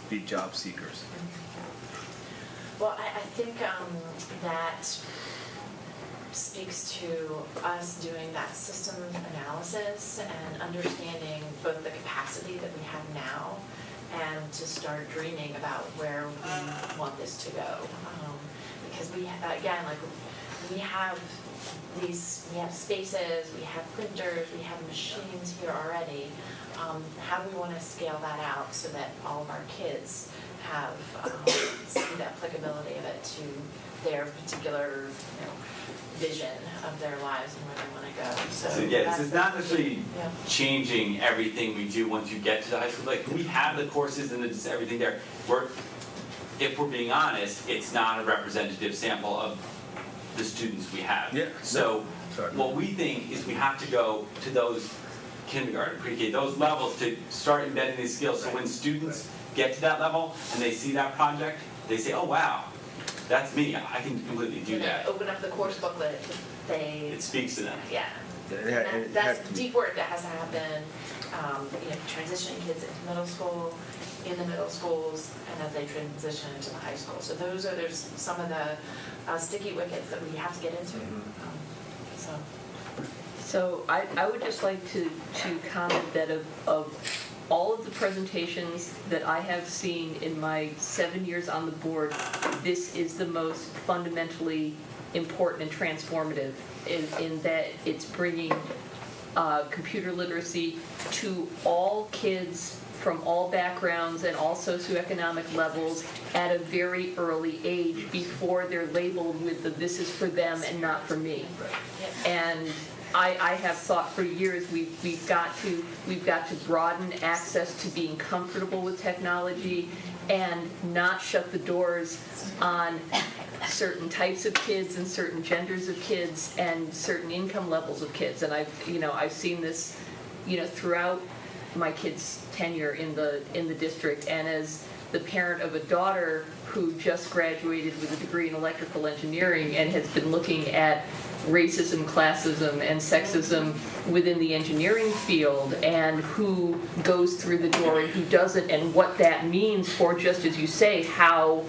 be job seekers? Well, I think that speaks to us doing that system analysis and understanding both the capacity that we have now and to start dreaming about where we want this to go. Because we have spaces, we have printers, we have machines here already. How do we want to scale that out so that all of our kids have see the applicability of it to their particular vision of their lives and where they want to go. So yeah, it's not necessarily changing everything we do once you get to the high school. Like, we have the courses and everything there. If we're being honest, it's not a representative sample of the students we have. Yeah. So what we think is we have to go to those kindergarten, pre-K, those levels to start embedding these skills. So when students get to that level and they see that project, they say, oh wow, that's me, I can completely do that. Open up the course booklet, It speaks to them. Yeah. That's deep work that has to happen, transitioning kids into middle school, in the middle schools, and as they transition into the high school. So there's some of the sticky wickets that we have to get into. So I would just like to comment that of all of the presentations that I have seen in my 7 years on the board, this is the most fundamentally important and transformative in that it's bringing computer literacy to all kids from all backgrounds and all socioeconomic levels at a very early age before they're labeled with the "this is for them and not for me." And I have thought for years we've got to broaden access to being comfortable with technology and not shut the doors on certain types of kids and certain genders of kids and certain income levels of kids. And I've seen this, throughout my kids' tenure in the district, and as the parent of a daughter who just graduated with a degree in electrical engineering and has been looking at racism, classism, and sexism within the engineering field, and who goes through the door and who doesn't, and what that means for, just as you say, how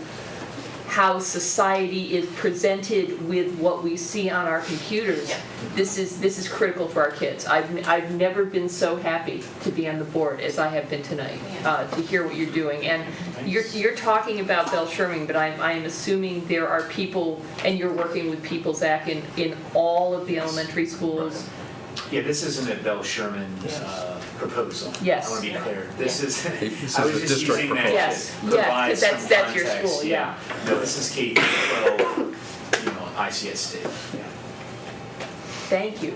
society is presented with what we see on our computers. Yeah. This is critical for our kids. I've never been so happy to be on the board as I have been tonight, to hear what you're doing. And you're talking about Bell Sherman, but I am assuming there are people, and you're working with people, Zach, in all of the elementary schools. Yeah, this isn't a Bell Sherman proposal. Yes. I want to be clear. This is, This I is was a just district using that proposal. Yes, to provide because some that's your context. school, yeah. No, this is K-12, ICSD. Yeah. Thank you.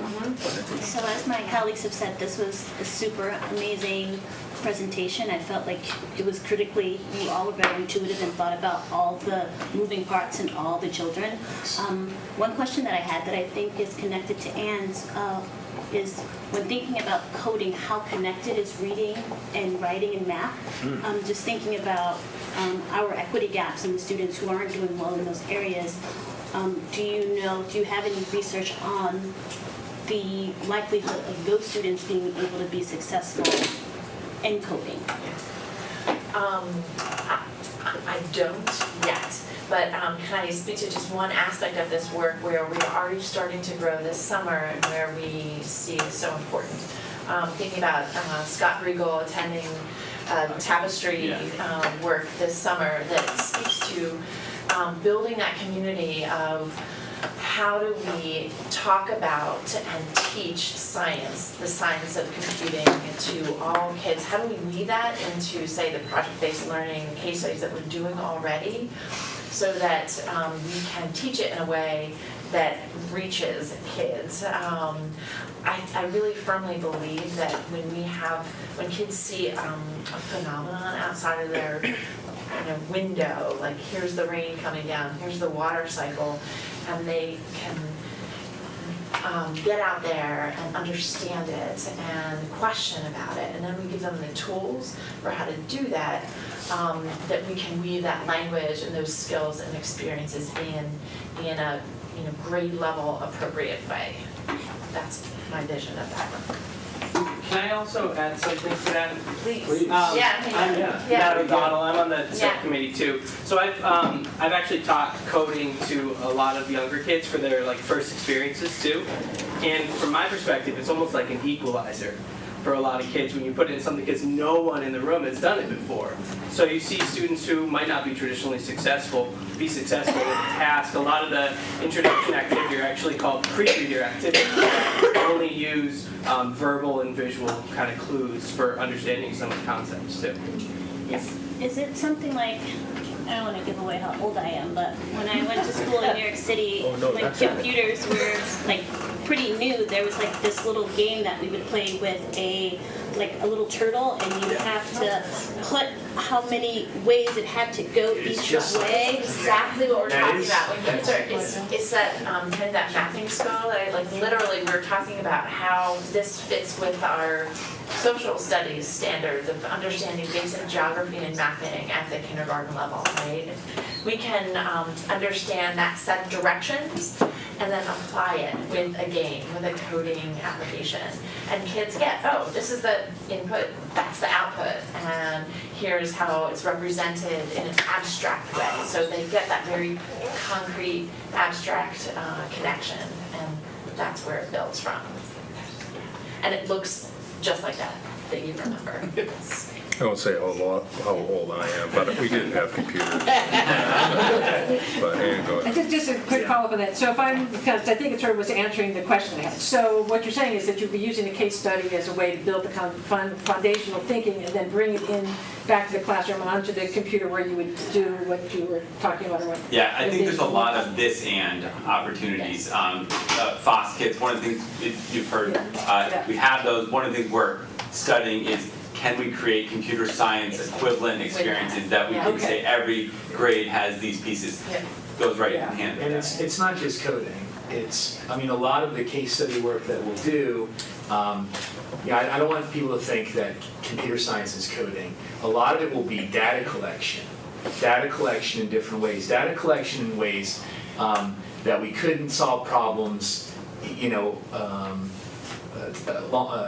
So as my colleagues have said, this was a super amazing presentation. I felt like it was critically, you all were very intuitive and thought about all the moving parts and all the children. One question that I had that I think is connected to Anne's is when thinking about coding, how connected is reading and writing and math? Just thinking about our equity gaps and the students who aren't doing well in those areas. Do you have any research on the likelihood of those students being able to be successful in coding? I don't yet, but can I speak to just one aspect of this work where we're already starting to grow this summer and where we see it so important. Thinking about Scott Riegel attending tapestry work this summer that speaks to building that community of how do we talk about and teach science, the science of computing, to all kids? How do we weave that into, say, the project-based learning case studies that we're doing already, so that we can teach it in a way that reaches kids? I really firmly believe that when kids see a phenomenon outside of their window, like here's the rain coming down, here's the water cycle, and they can get out there and understand it and question about it, and then we give them the tools for how to do that, that we can weave that language and those skills and experiences in a grade level appropriate way. That's my vision of that. Can I also add something to that? Please. I'm Matt O'Donnell. I'm on the subcommittee too. So I've actually taught coding to a lot of younger kids for their first experiences too. And from my perspective, it's almost like an equalizer for a lot of kids when you put it in something, because no one in the room has done it before. So you see students who might not be traditionally successful be successful with a task. A lot of the introduction activity are actually called pre-reader activities. Only use verbal and visual kind of clues for understanding some of the concepts too. Is it something like, I don't want to give away how old I am, but when I went to school in New York City, when computers were pretty new, there was this little game that we would play with a little turtle, and you would have to put how many ways it had to go each way. Exactly what we're talking about. When kids are, it's that kind of that mapping skill that literally we were talking about how this fits with our social studies standards of understanding basic geography and mapping at the kindergarten level, right? We can understand that set of directions and then apply it with a game, with a coding application. And kids get, oh, this is the input, that's the output, and here's how it's represented in an abstract way. So they get that very concrete, abstract connection, and that's where it builds from. And it looks just like that you remember. I won't say how old I am, but we didn't have computers. But Ann, go ahead. Just a quick follow-up on that. So because I think it sort of was answering the question I had. So what you're saying is that you'll be using a case study as a way to build the foundational thinking and then bring it in back to the classroom onto the computer where you would do what you were talking about. Yeah, I think there's a lot of this and opportunities. FOSS kits, one of the things you've heard, we have those. One of the things we're studying is, can we create computer science equivalent experiences that we can say every grade has these pieces? Goes right in hand. And it's not just coding. I mean, a lot of the case study work that we'll do, I don't want people to think that computer science is coding. A lot of it will be data collection in different ways. Data collection in ways that we couldn't solve problems,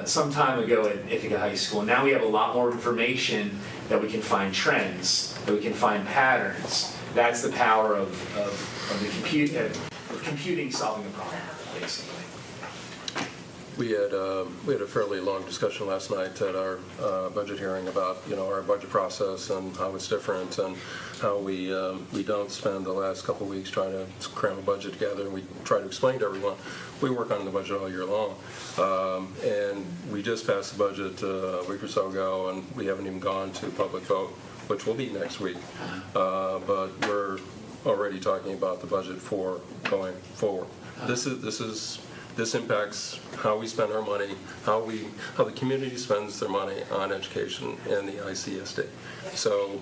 some time ago at Ithaca High School. Now we have a lot more information that we can find trends, that we can find patterns. That's the power of the computing solving a problem, basically. We had a fairly long discussion last night at our budget hearing about our budget process and how it's different and how we don't spend the last couple of weeks trying to cram a budget together, and we try to explain to everyone we work on the budget all year long. And we just passed the budget a week or so ago, and we haven't even gone to public vote, which will be next week. But we're already talking about the budget for going forward. This impacts how we spend our money, how the community spends their money on education and the ICSD. So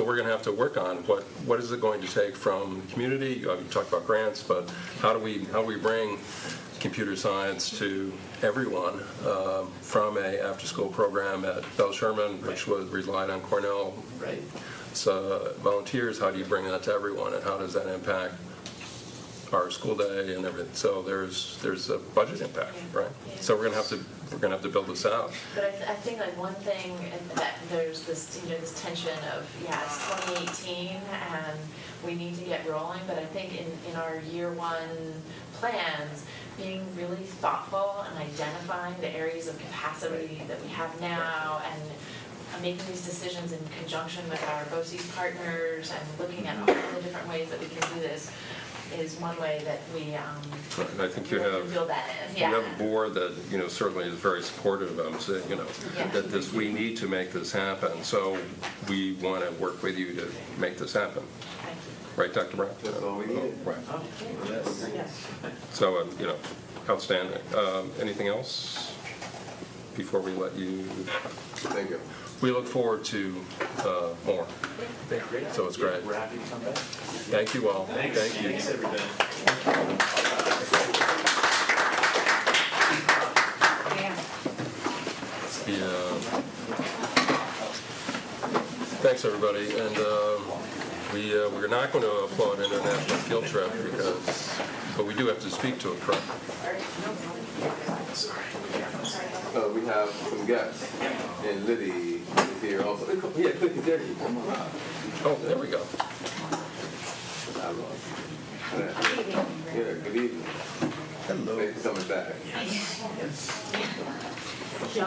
we're going to have to work on what is it going to take from the community. You talked about grants, but how do we bring computer science to everyone from a after-school program at Bell Sherman, which relied on Cornell. Right. So volunteers, how do you bring that to everyone, and how does that impact our school day and everything? So there's a budget impact, right? Yeah. So we're gonna have to build this out. But I think like one thing that there's this this tension of it's 2018 and we need to get rolling. But I think in our year one plans, being really thoughtful and identifying the areas of capacity that we have now and making these decisions in conjunction with our BOE partners and looking at all the different ways that we can do this is one way that we And I think you build that in. Yeah. You have a board that certainly is very supportive of that we need to make this happen. So we want to work with you to make this happen. Right, Dr. Brown? That's all we need. Right. Oh, yes. So outstanding. Anything else before we let you? Thank you. We look forward to more. Great. So it's great. We're happy to come back. Thank you all. Thanks. Thank you. Thanks, everybody. Yeah. Thanks, everybody. And we're not going to applaud international field trip but we do have to speak to it, correct? We have some guests, and Liddy is here also. Yeah, click it there. Oh, there we go. Yeah, good evening. Hello. Thanks for coming back. So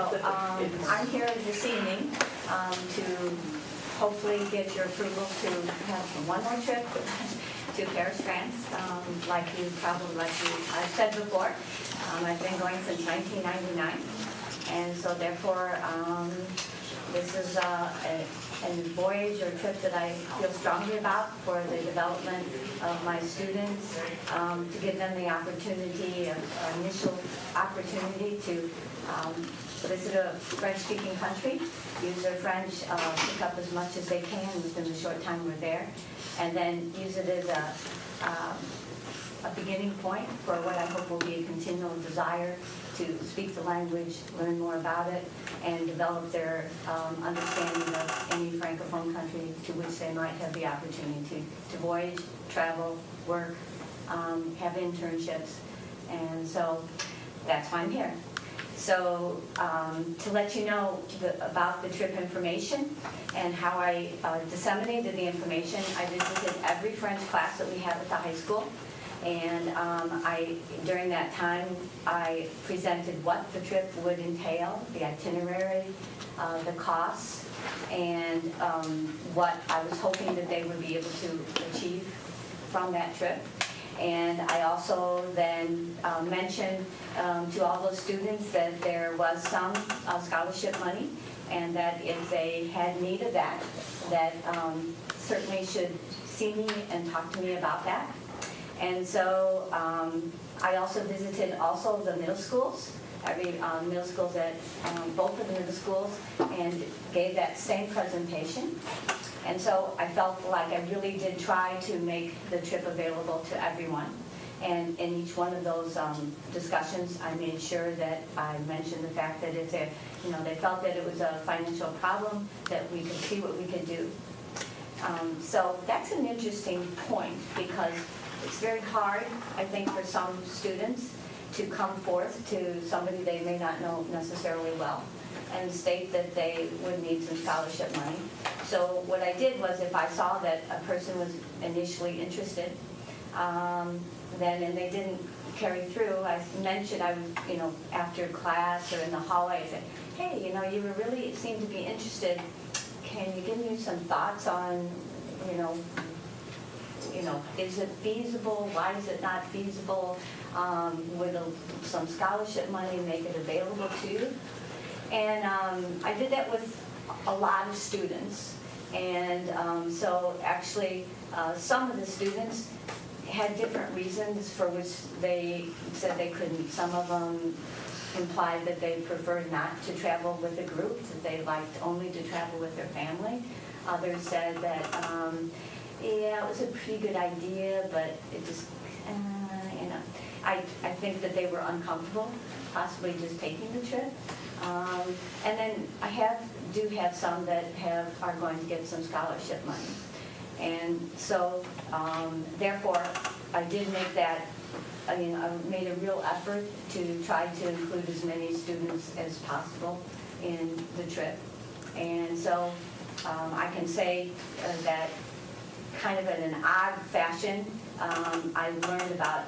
I'm here this evening to hopefully get your approval to have one more trip to Paris, France. Like I've said before, I've been going since 1999, and so therefore this is a voyage or trip that I feel strongly about for the development of my students, to give them the opportunity, initial opportunity to visit a French-speaking country, use their French, pick up as much as they can within the short time we're there, and then use it as a beginning point for what I hope will be a continual desire to speak the language, learn more about it, and develop their understanding of any Francophone country to which they might have the opportunity to voyage, travel, work, have internships, and so that's why I'm here. So to let you know about the trip information and how I disseminated the information, I visited every French class that we have at the high school. And during that time, I presented what the trip would entail, the itinerary, the costs, and what I was hoping that they would be able to achieve from that trip. And I also then mentioned to all those students that there was some scholarship money, and that if they had need of that certainly should see me and talk to me about that. And so I also visited the middle schools, every middle schools at both of the middle schools, and gave that same presentation. And so I felt like I really did try to make the trip available to everyone. And in each one of those discussions, I made sure that I mentioned the fact that if they, they felt that it was a financial problem, that we could see what we could do. So that's an interesting point because it's very hard, I think, for some students to come forth to somebody they may not know necessarily well and state that they would need some scholarship money. So what I did was if I saw that a person was initially interested, then and they didn't carry through, I mentioned, I would, after class or in the hallway, I said, hey, you were really seemed to be interested. Can you give me some thoughts on, is it feasible? Why is it not feasible? Would some scholarship money make it available to you? And I did that with a lot of students. And so actually, some of the students had different reasons for which they said they couldn't. Some of them implied that they preferred not to travel with a group, that they liked only to travel with their family. Others said that, yeah, it was a pretty good idea, but it just, I think that they were uncomfortable, possibly just taking the trip. And then I do have some that are going to get some scholarship money. And so, therefore, I did make that, I made a real effort to try to include as many students as possible in the trip. And so I can say that kind of in an odd fashion, I learned about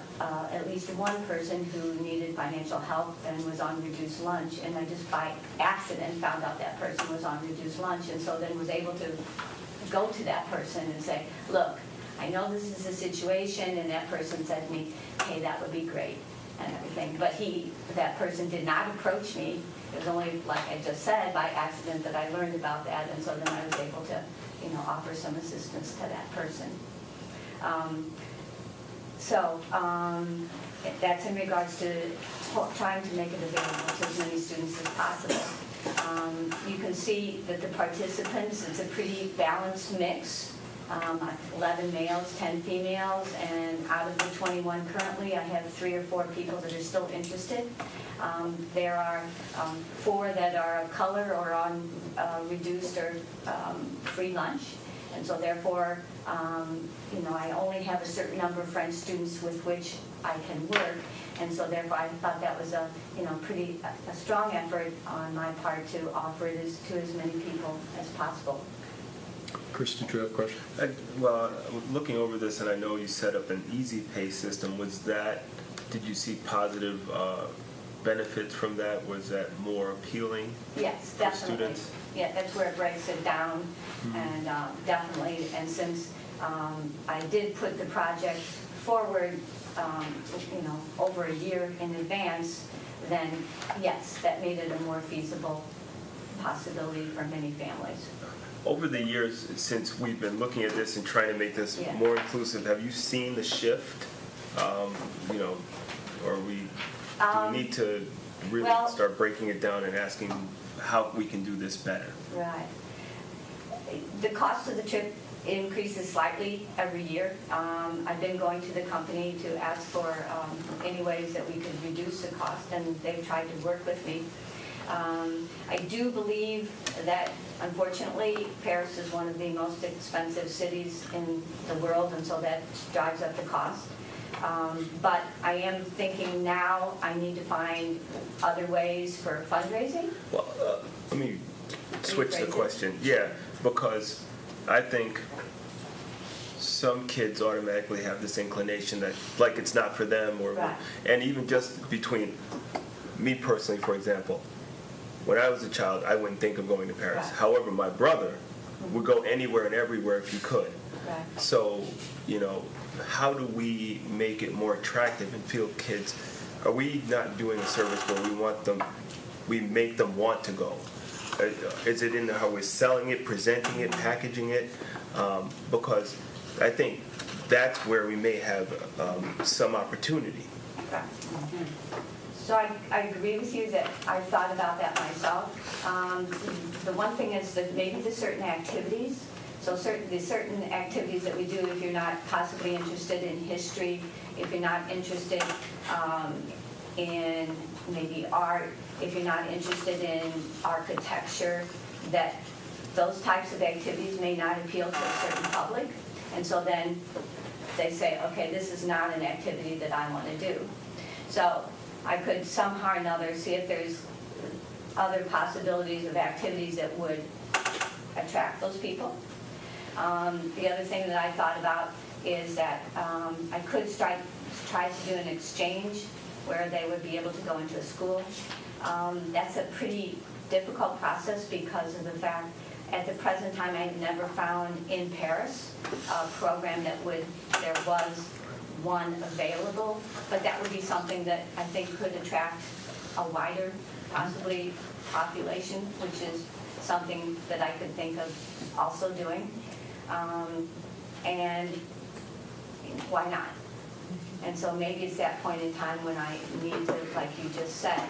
at least one person who needed financial help and was on reduced lunch, and I just by accident found out that person was on reduced lunch, and so then was able to go to that person and say, look, I know this is a situation, and that person said to me, hey, that would be great, and everything. But that person did not approach me. It was only, like I just said, by accident that I learned about that, and so then I was able to, offer some assistance to that person. That's in regards to trying to make it available to as many students as possible. You can see that the participants, it's a pretty balanced mix. 11 males, 10 females, and out of the 21 currently, I have 3 or 4 people that are still interested. There are 4 that are of color or on reduced or free lunch, and so therefore, I only have a certain number of French students with which I can work, and so therefore I thought that was a strong effort on my part to offer this to as many people as possible. Chris, did you have a question? Well, looking over this, and I know you set up an easy pay system. Did you see positive benefits from that? Was that more appealing Yes, for definitely. students? Yeah, that's where it breaks it down, and definitely. And since I did put the project forward, over a year in advance, then yes, that made it a more feasible possibility for many families. Over the years since we've been looking at this and trying to make this more inclusive, have you seen the shift? Or do we need to really start breaking it down and asking how we can do this better? Right. The cost of the trip increases slightly every year. I've been going to the company to ask for any ways that we could reduce the cost, and they've tried to work with me. I do believe that, unfortunately, Paris is one of the most expensive cities in the world, and so that drives up the cost. But I am thinking now I need to find other ways for fundraising. Well, let me switch the question. Yeah, because I think some kids automatically have this inclination that, like, it's not for them, or and even just between me personally, for example. When I was a child, I wouldn't think of going to Paris. However, my brother would go anywhere and everywhere if he could. So, how do we make it more attractive and feel kids? Are we not doing a service where we make them want to go? Is it in how we're selling it, presenting it, packaging it? Because I think that's where we may have some opportunity. So I agree with you that I've thought about that myself. The one thing is that maybe there's certain activities. So certain activities that we do, if you're not possibly interested in history, if you're not interested in maybe art, if you're not interested in architecture, that those types of activities may not appeal to a certain public. And so then they say, okay, this is not an activity that I want to do. So I could somehow or another see if there's other possibilities of activities that would attract those people. The other thing that I thought about is that I could try to do an exchange where they would be able to go into a school. That's a pretty difficult process because of the fact at the present time I've never found in Paris a program that there was one available, but that would be something that I think could attract a wider, possibly, population, which is something that I could think of also doing. And why not? And so maybe it's that point in time when I need to, like you just said,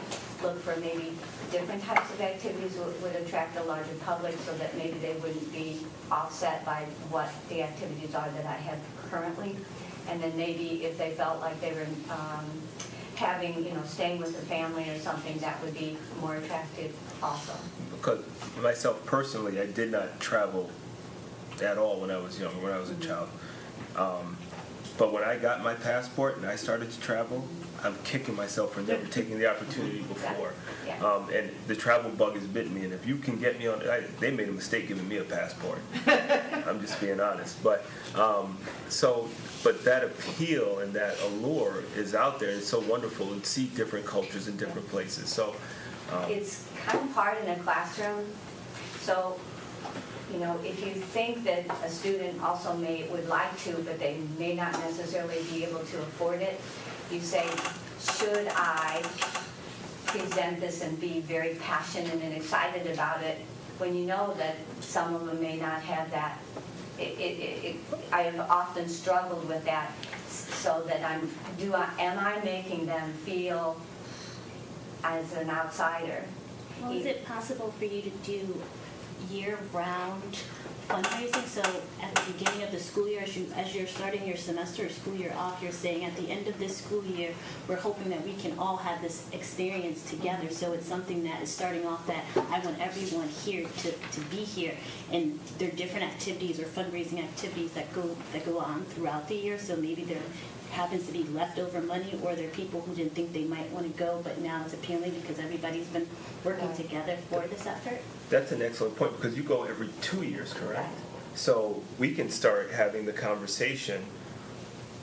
look for maybe different types of activities that would attract a larger public so that maybe they wouldn't be offset by what the activities are that I have currently. And then maybe if they felt like they were having, staying with the family or something, that would be more attractive also. Because myself personally, I did not travel at all when I was young, when I was a child. But when I got my passport and I started to travel, I'm kicking myself for never taking the opportunity before. And the travel bug has bitten me. And if you can get me on, they made a mistake giving me a passport. I'm just being honest. But but that appeal and that allure is out there. It's so wonderful to see different cultures in different places. So it's kind of hard in a classroom. So if you think that a student also would like to, but they may not necessarily be able to afford it, you say, should I present this and be very passionate and excited about it when you know that some of them may not have that? I have often struggled with that, so that am I making them feel as an outsider? Well, is it possible for you to do year-round fundraising? So at the beginning of the school year, as you're starting your semester or school year off, you're saying at the end of this school year, we're hoping that we can all have this experience together. So it's something that is starting off that I want everyone here to be here. And there are different activities or fundraising activities that go on throughout the year. So maybe there happens to be leftover money, or there are people who didn't think they might want to go, but now it's appealing because everybody's been working together for this effort. That's an excellent point, because you go every 2 years, correct? So we can start having the conversation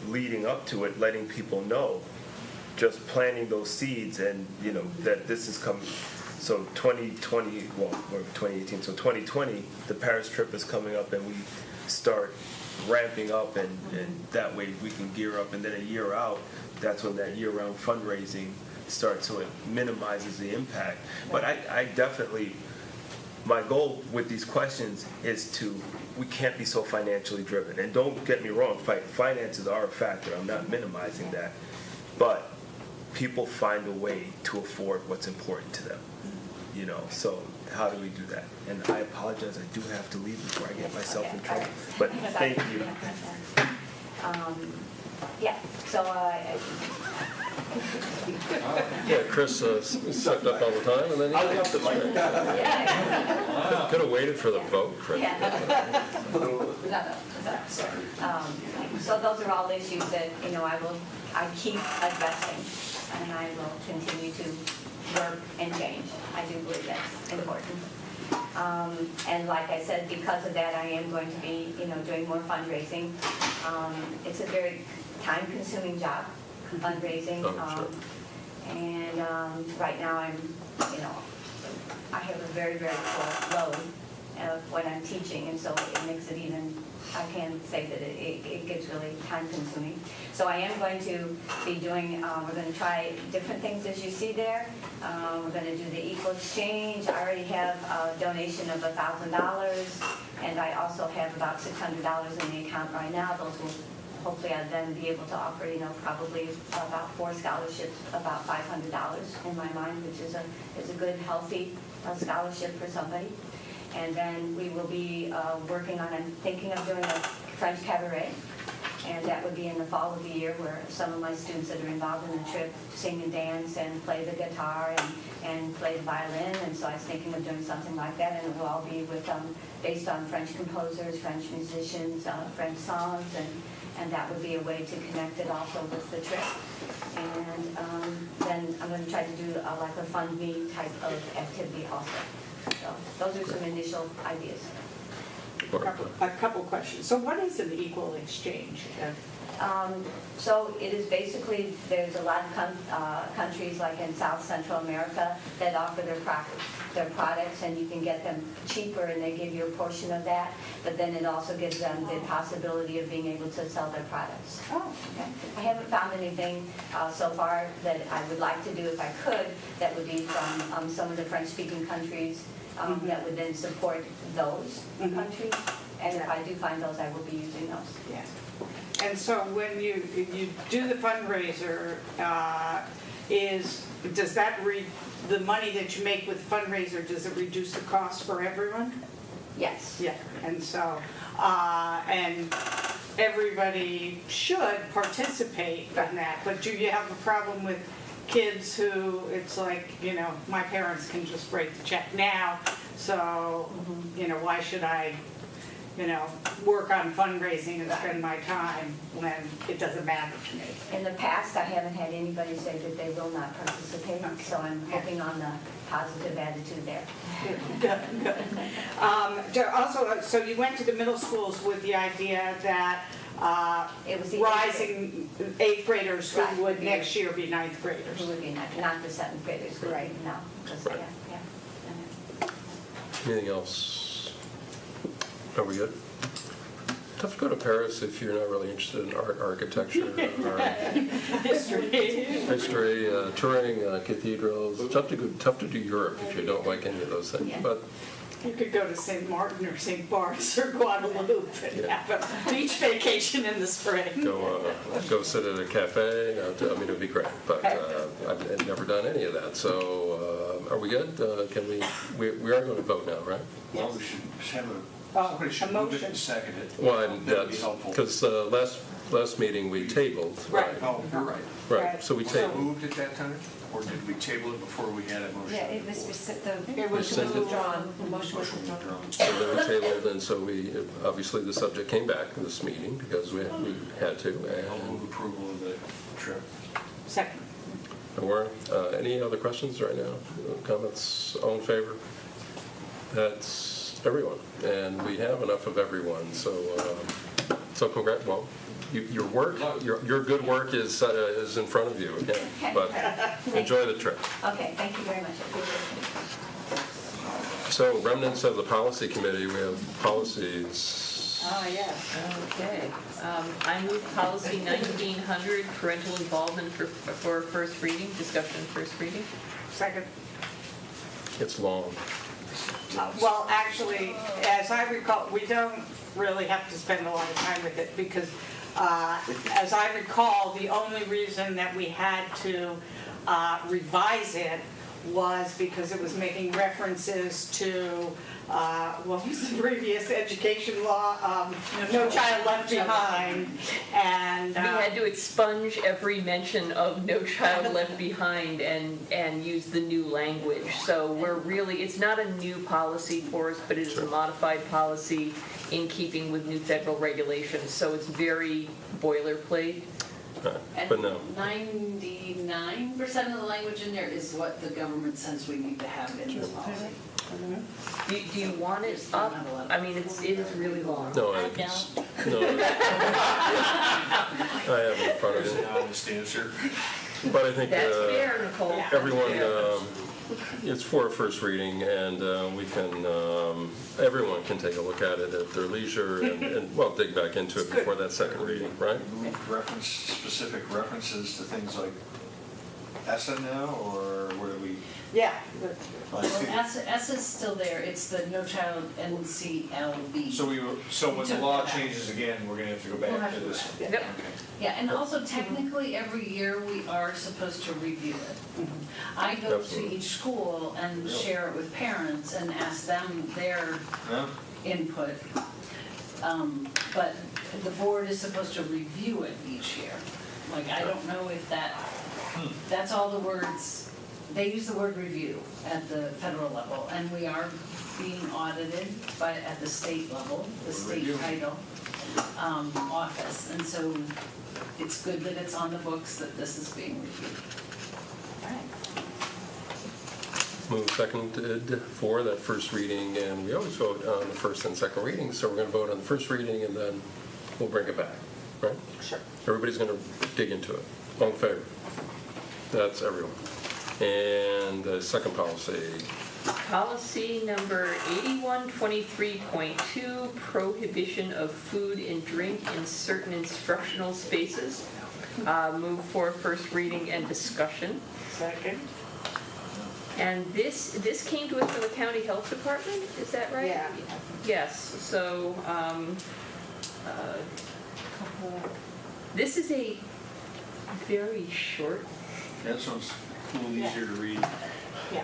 leading up to it, letting people know, just planting those seeds, and that this is coming. So 2020, well, we're 2018, so 2020, the Paris trip is coming up, and we start ramping up, and that way we can gear up, and then a year out, that's when that year-round fundraising starts, so it minimizes the impact. But I definitely, my goal with these questions is we can't be so financially driven. And don't get me wrong, finances are a factor. I'm not minimizing that. But people find a way to afford what's important to them. So how do we do that? And I apologize, I do have to leave before I get myself in trouble. But thank you. Yeah, Chris sucked up all the time, and then I love the mic. Could have waited for the vote, Chris. So those are all issues that I keep addressing, and I will continue to work and change. I do believe that's important. And like I said, because of that, I am going to be, doing more fundraising. It's a very time-consuming job, fundraising. Sure. And right now I have a very, very full load of what I'm teaching, and so it makes it even, I can say that it gets really time-consuming. So I am going to be doing, we're going to try different things as you see there. We're going to do the equal exchange. I already have a donation of $1,000, and I also have about $600 in the account right now. Those will hopefully I'll then be able to offer, probably about 4 scholarships, about $500 in my mind, which is a good, healthy scholarship for somebody. And then we will be working on, I'm thinking of doing a French cabaret. And that would be in the fall of the year, where some of my students that are involved in the trip sing and dance and play the guitar and play the violin. And so I was thinking of doing something like that, and it will all be with based on French composers, French musicians, French songs, and that would be a way to connect it also with the trip. And then I'm going to try to do like a fund me type of activity also. So those are some initial ideas. A couple questions. So what is an equal exchange? So it is basically, there's a lot of countries like in South Central America that offer their products, and you can get them cheaper and they give you a portion of that, but then it also gives them the possibility of being able to sell their products. Oh, okay. I haven't found anything so far that I would like to do if I could, that would be from some of the French-speaking countries that would then support those countries. And if I do find those, I will be using those. Yeah. And so when you do the fundraiser, does that the money that you make with the fundraiser, does it reduce the cost for everyone? Yes. Yeah. And so and everybody should participate in that. But do you have a problem with kids who it's like, you know, my parents can just write the check now, so you know, why should I, you know, work on fundraising and spend my time when it doesn't matter to me? In the past, I haven't had anybody say that they will not participate, so I'm hoping on the positive attitude there. Good. Also, so you went to the middle schools with the idea that it was the rising eighth graders who would next year be ninth graders. Who would be not the seventh graders, right? No. Right. Yeah. Anything else? Are we good? Tough to go to Paris if you're not really interested in art, architecture, history, touring cathedrals. Tough to do Europe if you don't like any of those things. Yeah. But you could go to St. Martin or St. Bart's or Guadalupe and have a beach vacation in the spring. Go sit at a cafe. I mean, it would be great. But I've never done any of that. So are we good? Can we are going to vote now, right? Well, we should have somebody should move it and second it. Well, that would be helpful. Because last meeting we tabled. Right. Oh, you're right. Right. So we tabled. Moved at that time, or did we table it before we had a motion? Yeah, it was Rescinded. withdrawn. The motion was withdrawn. So then we tabled, and so we obviously the subject came back in this meeting because we had to. I'll move approval of the trip. Second. Warren, any other questions right now? Comments? All in favor? That's everyone, and we have enough of everyone. So congrats. Well, your work, your good work is in front of you again. But enjoy the trip. Okay, thank you very much. I appreciate it. So remnants of the policy committee. We have policies. Oh, yeah. Okay. I move policy 1900, parental involvement for first reading, discussion first reading. Second. It's long. Well, actually, as I recall, we don't really have to spend a lot of time with it because, as I recall, the only reason that we had to revise it was because it was making references to what was the previous education law, No Child Left Behind, and we had to expunge every mention of No Child Left Behind and use the new language. So we're really, it's not a new policy for us, but it is a modified policy in keeping with new federal regulations. So it's very boilerplate. But no. 99% of the language in there is what the government says we need to have in this policy. Do you want it up? I mean, it is really long. No, I have it in front of There's you. an honest answer. But I think That's fair, Nicole. everyone, it's for a first reading, and we can, everyone can take a look at it at their leisure and well, dig back into it before that second reading, right? Moved specific references to things like ESSA now, or where do we? Yeah. Well, S is still there, it's the No Child NCLB. So when the law changes again, we're gonna have to go We'll back have to to this. go Okay. Yeah, and also technically, every year we are supposed to review it. I go to each school and share it with parents and ask them their input. But the board is supposed to review it each year. Like, I don't know if that's all the words, they use the word review at the federal level, and we are being audited at the state level, the state title office. And so it's good that it's on the books that this is being reviewed. Move seconded for that first reading, and we always vote on the first and second reading, so we're going to vote on the first reading and then we'll bring it back, right? Sure. Everybody's going to dig into it. All in favor? That's everyone. And the second policy. Policy number 8123.2, prohibition of food and drink in certain instructional spaces. Move for first reading and discussion. Second. And this came to us from the county health department, is that right? Yeah. Yes, so, this is a very short. That sounds cool, easier to read. Yeah.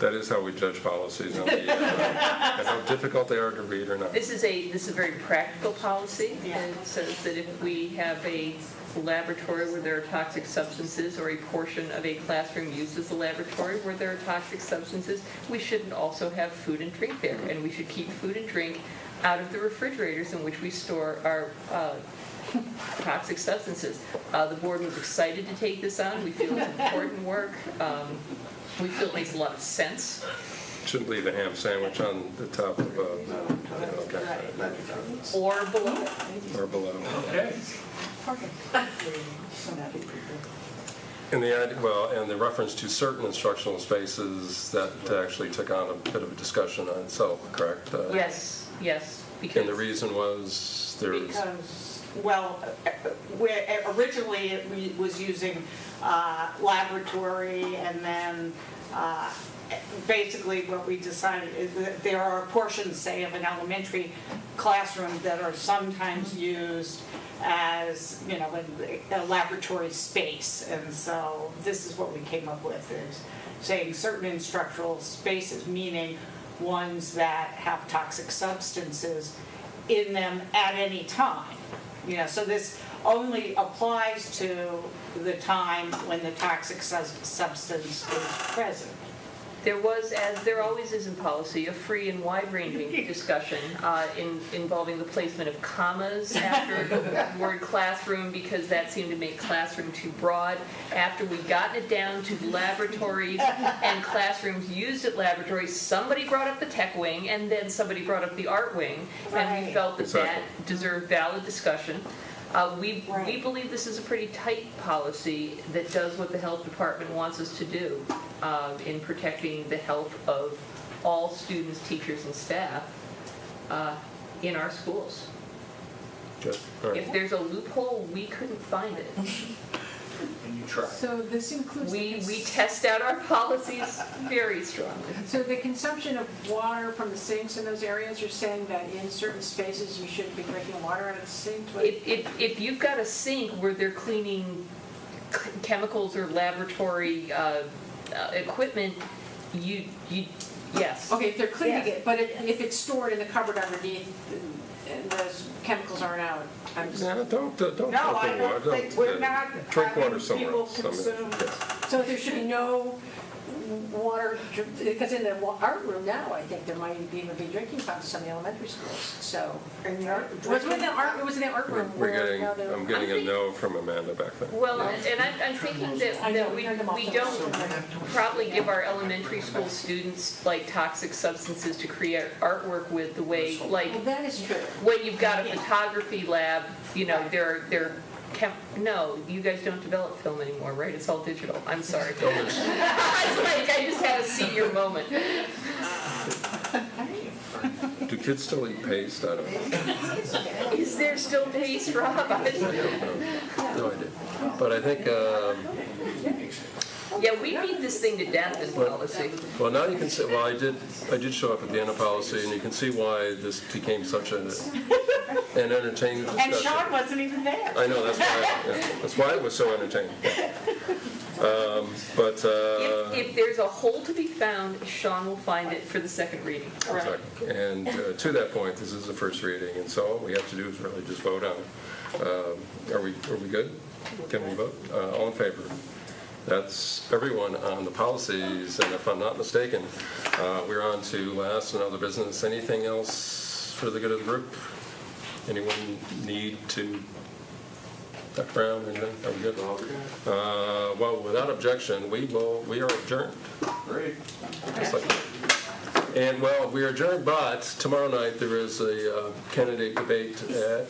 That is how we judge policies, and how difficult they are to read or not. This is a very practical policy. And it says that if we have a laboratory where there are toxic substances, or a portion of a classroom used as a laboratory where there are toxic substances, we shouldn't also have food and drink there. And we should keep food and drink out of the refrigerators in which we store our toxic substances. The board was excited to take this on. We feel it's important work. We feel it makes a lot of sense. Shouldn't leave a ham sandwich on the top of Or below. Or below. Okay. And the reference to certain instructional spaces, that actually took on a bit of a discussion on itself, correct? Yes. And the reason was Because, well, originally it was using laboratory, and then basically what we decided is that there are portions, say, of an elementary classroom that are sometimes used as, a laboratory space. And so this is what we came up with, is saying certain instructional spaces, meaning ones that have toxic substances in them at any time. So this only applies to the time when the toxic substance is present. There was, as there always is in policy, a free and wide-ranging discussion involving the placement of commas after the word classroom, because that seemed to make classroom too broad. After we'd gotten it down to laboratories and classrooms used at laboratories, somebody brought up the tech wing, and then somebody brought up the art wing, and we felt that that deserved valid discussion. We believe this is a pretty tight policy that does what the health department wants us to do in protecting the health of all students, teachers, and staff in our schools. Good. All right. If there's a loophole, we couldn't find it. And you try. So this includes. We test out our policies very strongly. So the consumption of water from the sinks in those areas, you're saying that in certain spaces you shouldn't be drinking water out of the sink? If you've got a sink where they're cleaning chemicals or laboratory equipment, yes. Okay, if they're cleaning it, but if it's stored in the cupboard underneath and those chemicals aren't out, I'm just. No, don't No, I don't think we're not drink water having somewhere people else. consume. So there should be no water, because in the art room now, I think there might even be drinking fountains in some elementary schools, so. In the art, It was in the art room. I'm getting a no from Amanda back there. Well, and I'm thinking that we don't probably give our elementary school students like toxic substances to create artwork with, the way, like, Well, that is true. when you've got a photography lab, no, you guys don't develop film anymore, right? It's all digital. I'm sorry. It's like I just had a senior moment. Do kids still eat paste? I don't know. Is there still paste, Rob? No, I did. But I think, Yeah, we beat this thing to death in policy. well, now you can see, well, I did show up at the end of policy, and you can see why this became such an entertaining discussion. And Sean wasn't even there. I know, that's why it was so entertaining. But, If there's a hole to be found, Sean will find it for the second reading. exactly. And to that point, this is the first reading, and so all we have to do is really just vote on it. Are we good? Can we vote? All in favor? That's everyone on the policies, and if I'm not mistaken, we're on to last and other business. Anything else for the good of the group? Anyone need to duck around or anything? Are we good? Well, without objection, we are adjourned. Great. Just like that. And, well, we are adjourned, but tomorrow night there is a candidate debate at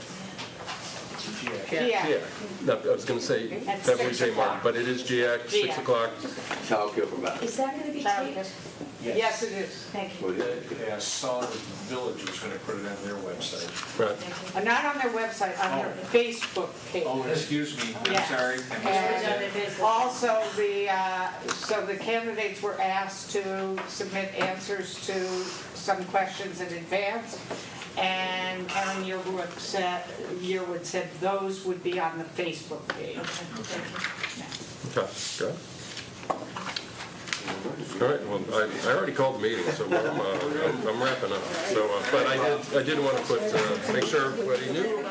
Yeah. No, I was going to say At Beverly 6 J. Martin, o'clock. but it is GIAC, 6 GIAC. o'clock. Child care provider. Is that going to be taped? Yes, it is. Thank you. Well, yeah. Yeah, I saw that the village was gonna put it on their website. Right. Not on their website, on their Facebook page. Oh, excuse me, I'm Yes. sorry. And also, so the candidates were asked to submit answers to some questions in advance. And Karen Yearwood said those would be on the Facebook page. Okay, good. All right, well, I already called the meeting, so I'm wrapping up. So, but I did want to make sure everybody knew.